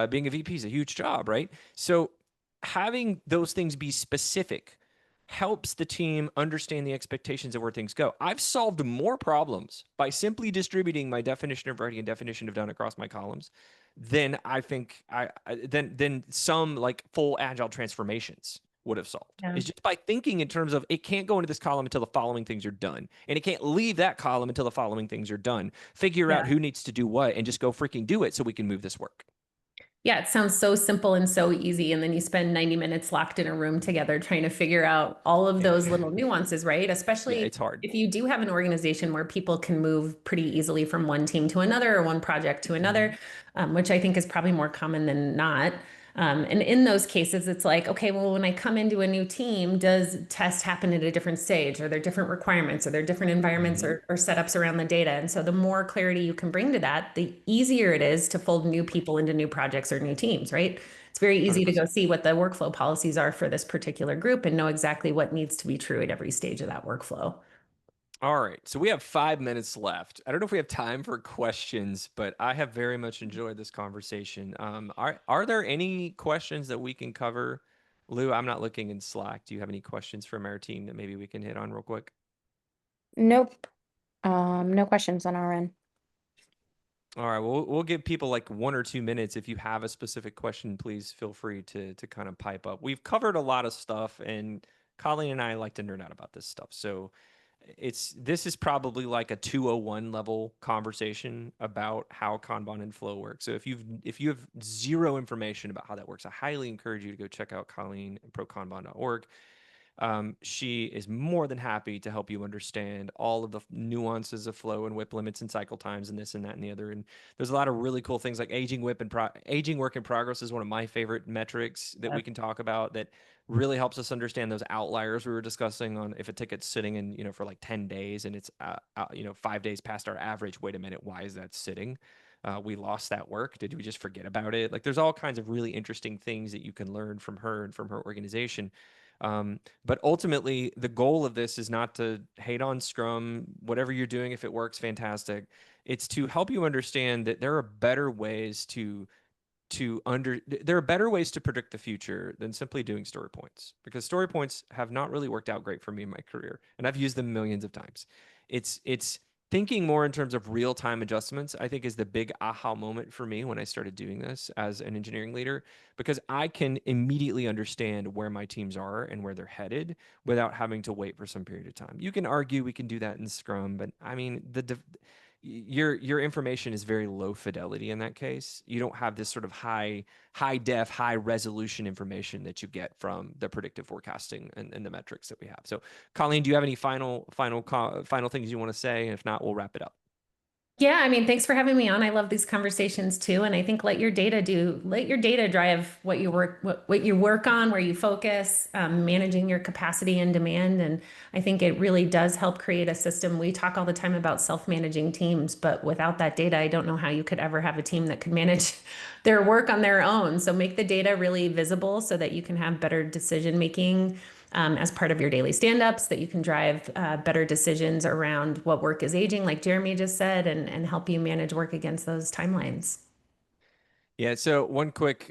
Being a VP is a huge job, right? So having those things be specific helps the team understand the expectations of where things go. I've solved more problems by simply distributing my definition of ready and definition of done across my columns than I think than some like full agile transformations would have solved. Yeah. Is just by thinking in terms of it can't go into this column until the following things are done. And it can't leave that column until the following things are done. Figure out Yeah. who needs to do what and just go freaking do it so we can move this work. Yeah, it sounds so simple and so easy. And then you spend 90 minutes locked in a room together trying to figure out all of Yeah. those little nuances, right? Yeah, Especially it's hard. if you do have an organization where people can move pretty easily from one team to another or one project to another, which I think is probably more common than not. And in those cases, it's like, okay, well, when I come into a new team, does test happen at a different stage? Are there different requirements? Are there different environments Mm-hmm. or setups around the data? And so the more clarity you can bring to that, the easier it is to fold new people into new projects or new teams, right? It's very easy to go 100%. see what the workflow policies are for this particular group and know exactly what needs to be true at every stage of that workflow. All right. So we have 5 minutes left. I don't know if we have time for questions, but I have very much enjoyed this conversation. Are there any questions that we can cover? Lou, I'm not looking in Slack. Do you have any questions from our team that maybe we can hit on real quick? Nope. No questions on our end. All right. Well, we'll give people like 1 or 2 minutes. If you have a specific question, please feel free to kind of pipe up. We've covered a lot of stuff, and Colleen and I like to nerd out about this stuff. So this is probably like a 201 level conversation about how Kanban and Flow work. So if you have zero information about how that works, I highly encourage you to go check out Colleen and prokanban.org. She is more than happy to help you understand all of the nuances of flow and whip limits and cycle times and this and that and the other. And there's a lot of really cool things like aging whip and aging work in progress is one of my favorite metrics that we can talk about that really helps us understand those outliers we were discussing on if a ticket's sitting in, for like 10 days and it's, 5 days past our average. Wait a minute. Why is that sitting? We lost that work. Did we just forget about it? Like there's all kinds of really interesting things that you can learn from her and from her organization. But ultimately, the goal of this is not to hate on Scrum. Whatever you're doing, if it works, fantastic. It's to help you understand that there are better ways there are better ways to predict the future than simply doing story points, because story points have not really worked out great for me in my career, and I've used them millions of times. It's thinking more in terms of real-time adjustments, I think, is the big aha moment for me when I started doing this as an engineering leader, because I can immediately understand where my teams are and where they're headed without having to wait for some period of time. You can argue we can do that in Scrum, but I mean, your information is very low fidelity in that case. You don't have this sort of high def, high resolution information that you get from the predictive forecasting and the metrics that we have. So, Colleen, do you have any final things you want to say? If not, we'll wrap it up. Yeah, I mean, thanks for having me on. I love these conversations too, and I think let your data drive what what you work on, where you focus, managing your capacity and demand. And I think it really does help create a system. We talk all the time about self-managing teams, but without that data, I don't know how you could ever have a team that could manage their work on their own. So make the data really visible so that you can have better decision making as part of your daily stand-ups, that you can drive better decisions around what work is aging, like Jeremy just said, and help you manage work against those timelines. Yeah. So one quick,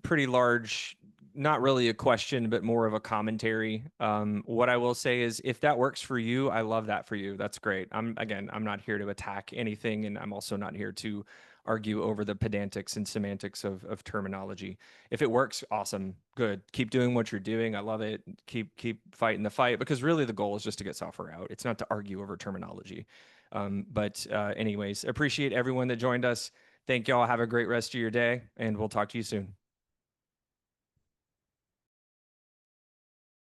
pretty large not really a question, but more of a commentary. What I will say is if that works for you, I love that for you. That's great. I'm not here to attack anything, and I'm also not here to argue over the pedantics and semantics of terminology. If it works, awesome, good. Keep doing what you're doing. I love it. Keep fighting the fight, because really the goal is just to get software out. It's not to argue over terminology. But anyways, appreciate everyone that joined us. Thank y'all. Have a great rest of your day, and we'll talk to you soon.